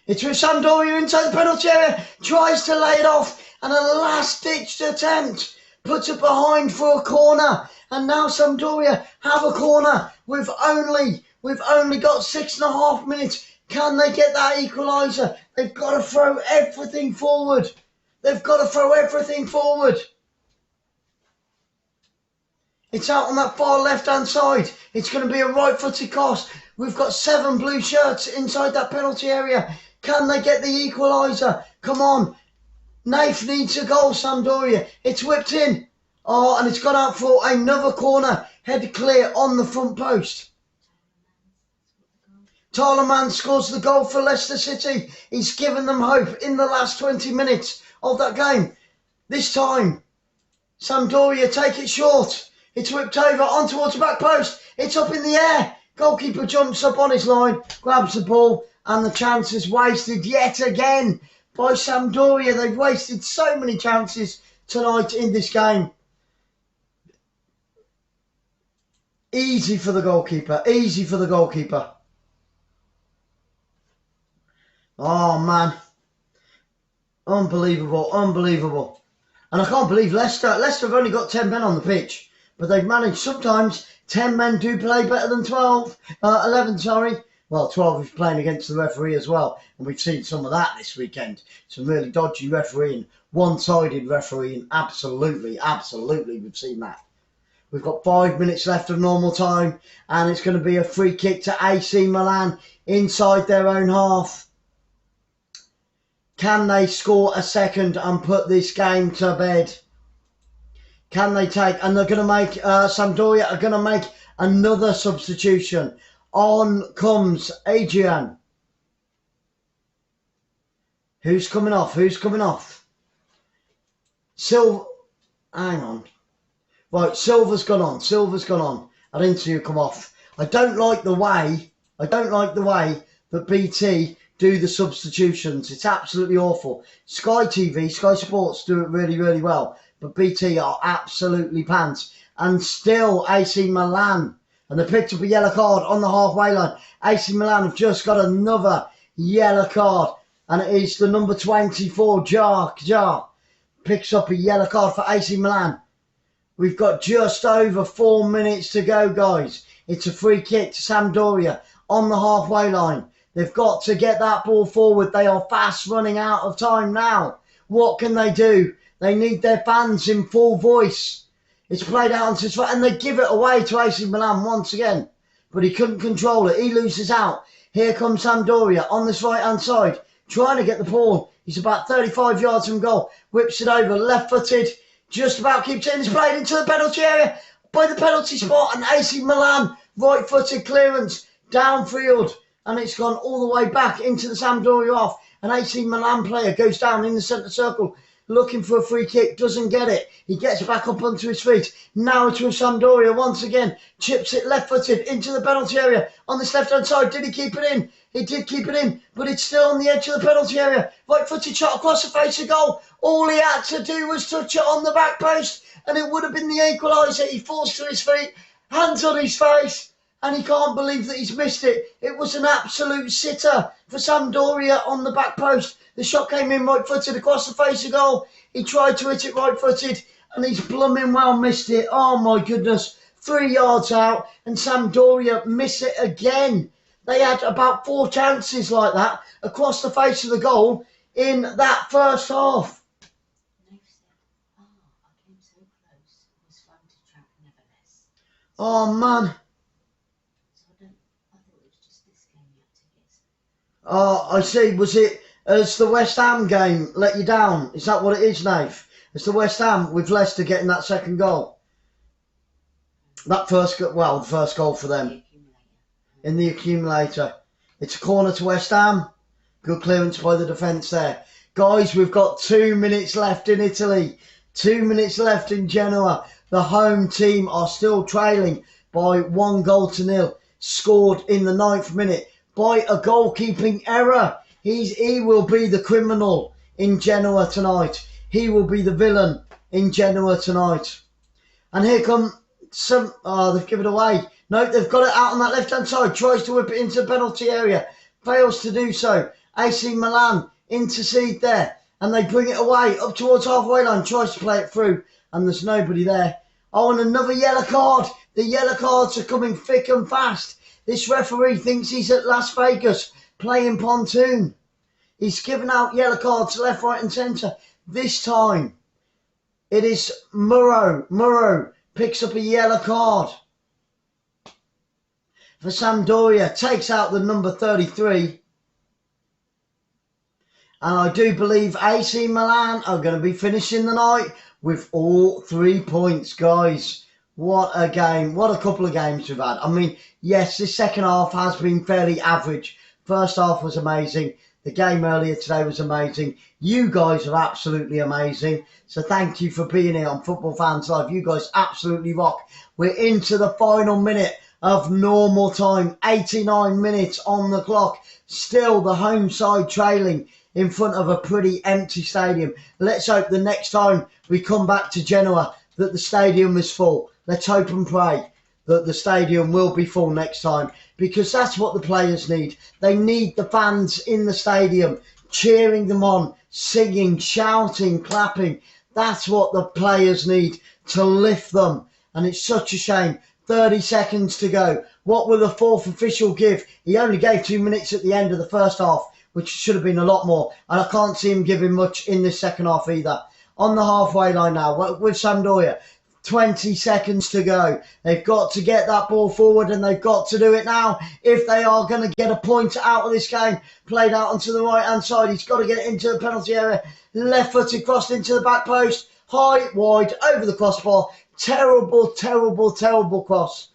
It's with Sampdoria inside the penalty area. Tries to lay it off. And a last-ditched attempt. Puts it behind for a corner. And now Sampdoria have a corner. We've only got 6.5 minutes. Can they get that equaliser? They've got to throw everything forward. It's out on that far left-hand side. It's going to be a right-footed cross. We've got 7 blue shirts inside that penalty area. Can they get the equaliser? Come on. Nath needs a goal, Sampdoria. It's whipped in. Oh, and it's gone out for another corner. Head clear on the front post. Tielemans scores the goal for Leicester City. He's given them hope in the last 20 minutes of that game. This time, Sampdoria take it short. It's whipped over on towards the back post. It's up in the air. Goalkeeper jumps up on his line, grabs the ball, and the chance is wasted yet again by Sampdoria. They've wasted so many chances tonight in this game. Easy for the goalkeeper. Oh, man. Unbelievable. And I can't believe Leicester have only got 10 men on the pitch. But they've managed, sometimes 10 men do play better than 11, sorry. Well, 12 is playing against the referee as well. And we've seen some of that this weekend. Some really dodgy refereeing, one-sided refereeing. Absolutely, we've seen that. We've got 5 minutes left of normal time. And it's going to be a free kick to AC Milan inside their own half. Can they score a second and put this game to bed? Can they take, and they're going to make, Sampdoria are going to make another substitution. On comes Adrian. Who's coming off? Hang on. Right, Silva's gone on. Silva's gone on. I didn't see you come off. I don't like the way that BT do the substitutions. It's absolutely awful. Sky TV, Sky Sports do it really, really well. But BT are absolutely pants. And still AC Milan. And they picked up a yellow card on the halfway line. AC Milan have just got another yellow card. And it is the number 24, 𝓳𝓸𝓲𝓷𝓲𝓷𝓰. Picks up a yellow card for AC Milan. We've got just over 4 minutes to go, guys. It's a free kick to Sampdoria on the halfway line. They've got to get that ball forward. They are fast running out of time now. What can they do? They need their fans in full voice. It's played out onto his foot, and they give it away to AC Milan once again. But he couldn't control it. He loses out. Here comes Sampdoria on this right-hand side, trying to get the ball. He's about 35 yards from goal. Whips it over, left-footed. Just about keeps it in. It's played into the penalty area by the penalty spot, and AC Milan right-footed clearance downfield, and it's gone all the way back into the Sampdoria off. An AC Milan player goes down in the centre circle looking for a free kick, doesn't get it. He gets back up onto his feet. Now it's with Sampdoria once again. Chips it left-footed into the penalty area on this left-hand side. Did he keep it in? He did keep it in, but it's still on the edge of the penalty area. Right-footed shot across the face of goal. All he had to do was touch it on the back post, and it would have been the equaliser. He falls to his feet, hands on his face, and he can't believe that he's missed it. It was an absolute sitter for Sampdoria on the back post. The shot came in right-footed across the face of goal. He tried to hit it right-footed, and he's blooming well missed it. Oh, my goodness. 3 yards out, and Sampdoria miss it again. They had about 4 chances like that across the face of the goal in that first half. I came so close. It was fun to track nevertheless. Oh, man. So I thought it was just this game you had tickets. Oh, I see. Was it as the West Ham game let you down? Is that what it is, Nath? It's the West Ham with Leicester getting that second goal. That first, well, the first goal for them in the accumulator. It's a corner to West Ham. Good clearance by the defence there. Guys, we've got 2 minutes left in Italy. 2 minutes left in Genoa. The home team are still trailing by 1-0. Scored in the 9th minute by a goalkeeping error. He will be the criminal in Genoa tonight. He will be the villain in Genoa tonight. And here come some... Oh, they've given it away. No, they've got it out on that left-hand side. Tries to whip it into the penalty area. Fails to do so. AC Milan intercede there. And they bring it away up towards halfway line. Tries to play it through. And there's nobody there. Oh, and another yellow card. The yellow cards are coming thick and fast. This referee thinks he's at Las Vegas playing pontoon. He's given out yellow cards left, right and centre. This time, it is Muro. Muro picks up a yellow card for Sampdoria. Takes out the number 33. And I do believe AC Milan are going to be finishing the night with all 3 points, guys. What a game. What a couple of games we've had. I mean, yes, this second half has been fairly average. First half was amazing. The game earlier today was amazing. You guys are absolutely amazing. So thank you for being here on Football Fans Live. You guys absolutely rock. We're into the final minute of normal time. 89 minutes on the clock. Still the home side trailing in front of a pretty empty stadium. Let's hope the next time we come back to Genoa that the stadium is full. Let's hope and pray that the stadium will be full next time, because that's what the players need. They need the fans in the stadium cheering them on, singing, shouting, clapping. That's what the players need to lift them. And it's such a shame. 30 seconds to go. What will the fourth official give? He only gave 2 minutes at the end of the first half, which should have been a lot more. And I can't see him giving much in this second half either. On the halfway line now with Sampdoria. 20 seconds to go. They've got to get that ball forward, and they've got to do it now if they are going to get a point out of this game. Played out onto the right-hand side. He's got to get it into the penalty area. Left-footed, crossed into the back post. High, wide, over the crossbar. Terrible, terrible, terrible cross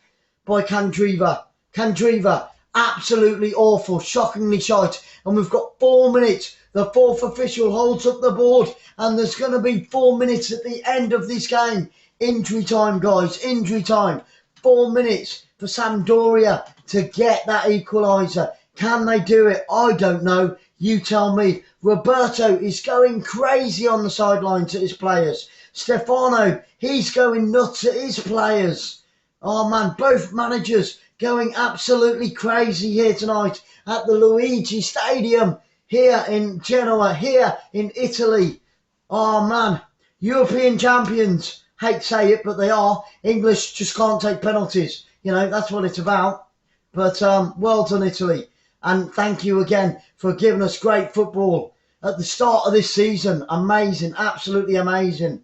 by 𝓳𝓸𝓲𝓷𝓲𝓷𝓰. 𝓳𝓸𝓲𝓷𝓲𝓷𝓰, absolutely awful, shockingly shite. And we've got 4 minutes. The fourth official holds up the board, and there's going to be 4 minutes at the end of this game. Injury time, guys. Injury time. 4 minutes for Sampdoria to get that equaliser. Can they do it? I don't know. You tell me. Roberto is going crazy on the sidelines at his players. Stefano, he's going nuts at his players. Oh man, both managers going absolutely crazy here tonight at the Luigi Stadium here in Genoa, here in Italy. Oh man, European champions. Hate to say it, but they are. English just can't take penalties. You know, that's what it's about. But well done, Italy. And thank you again for giving us great football at the start of this season. Amazing, absolutely amazing.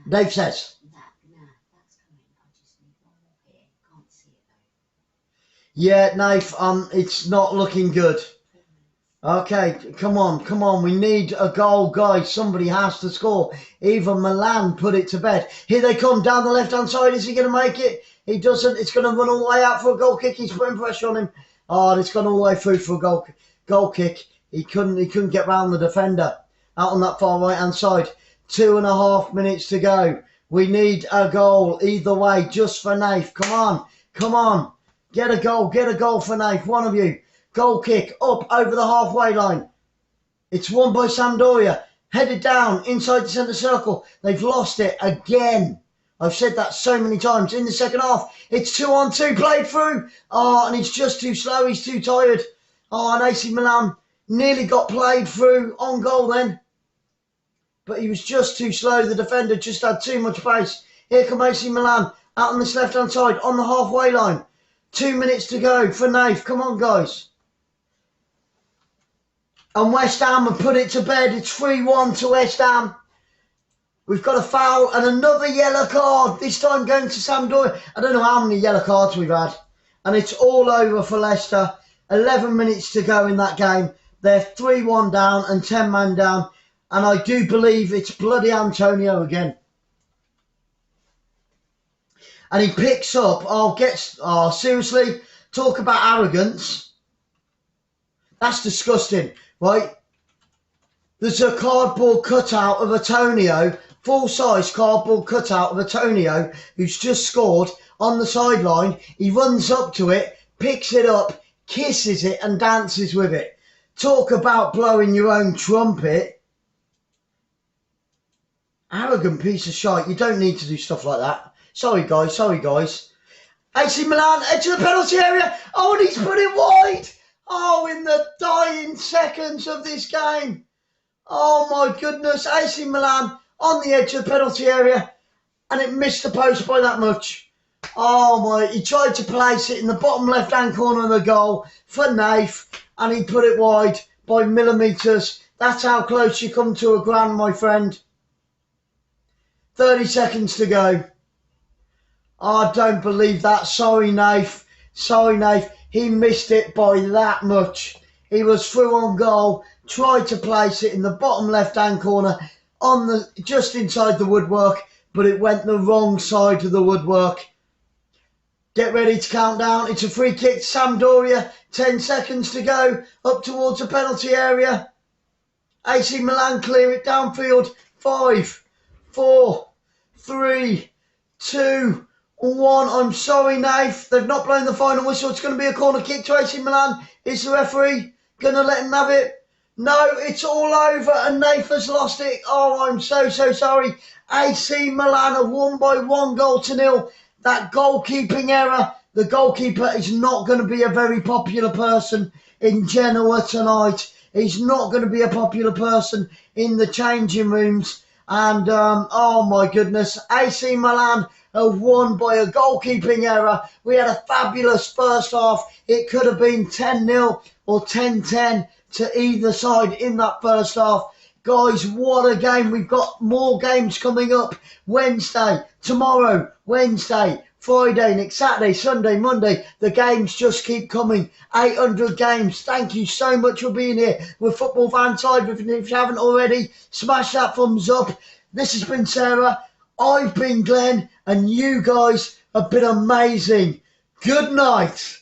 Dave says. That's coming. I just need one more here. Can't see it though. Yeah, Nath, it's not looking good. Okay, come on. We need a goal, guys. Somebody has to score. Even Milan put it to bed. Here they come down the left-hand side. Is he going to make it? He doesn't. It's going to run all the way out for a goal kick. He's putting pressure on him. Oh, and it's gone all the way through for a goal kick. He couldn't get round the defender out on that far right-hand side. 2.5 minutes to go. We need a goal either way, just for Nath. Come on. Get a goal for Nath. One of you. Goal kick up over the halfway line. It's won by Sampdoria. Headed down inside the centre circle. They've lost it again. I've said that so many times. In the second half, it's 2-on-2 played through. Oh, and he's just too slow. He's too tired. Oh, and AC Milan nearly got played through on goal then. But he was just too slow. The defender just had too much pace. Here come AC Milan out on this left-hand side on the halfway line. 2 minutes to go for Nath. Come on, guys. And West Ham have put it to bed. It's 3-1 to West Ham. We've got a foul and another yellow card. This time going to Sampdoria. I don't know how many yellow cards we've had. And it's all over for Leicester. 11 minutes to go in that game. They're 3-1 down and 10 man down. And I do believe it's bloody Antonio again. And he picks up. Seriously? Talk about arrogance. That's disgusting. Right, there's a cardboard cutout of Antonio, full-size cardboard cutout of Antonio, who's just scored on the sideline. He runs up to it, picks it up, kisses it and dances with it. Talk about blowing your own trumpet. Arrogant piece of shite. You don't need to do stuff like that. Sorry, guys. AC Milan, edge of the penalty area. Oh, and he's put it wide. Oh, in the dying seconds of this game. Oh, my goodness. AC Milan on the edge of the penalty area. And it missed the post by that much. Oh, my. He tried to place it in the bottom left-hand corner of the goal for Nath. And he put it wide by millimetres. That's how close you come to a grand, my friend. 30 seconds to go. Oh, I don't believe that. Sorry, Nath. He missed it by that much. He was through on goal, tried to place it in the bottom left-hand corner, just inside the woodwork, but it went the wrong side of the woodwork. Get ready to count down. It's a free kick. Sampdoria, 10 seconds to go, up towards the penalty area. AC Milan clear it downfield. 5, 4, 3, 2, 1. I'm sorry, Nath. They've not blown the final whistle. It's going to be a corner kick to AC Milan. Is the referee going to let him have it? No, it's all over and Nath has lost it. Oh, I'm so sorry. AC Milan have won by 1-0. That goalkeeping error. The goalkeeper is not going to be a very popular person in Genoa tonight. He's not going to be a popular person in the changing rooms. And, oh my goodness, AC Milan have won by a goalkeeping error. We had a fabulous first half. It could have been 10-0 or 10-10 to either side in that first half. Guys, what a game. We've got more games coming up. Wednesday, tomorrow, Wednesday, Friday, next Saturday, Sunday, Monday. The games just keep coming. 800 games. Thank you so much for being here with Football Fan Side. If you haven't already, smash that thumbs up. This has been Sarah. I've been Glenn. And you guys have been amazing. Good night.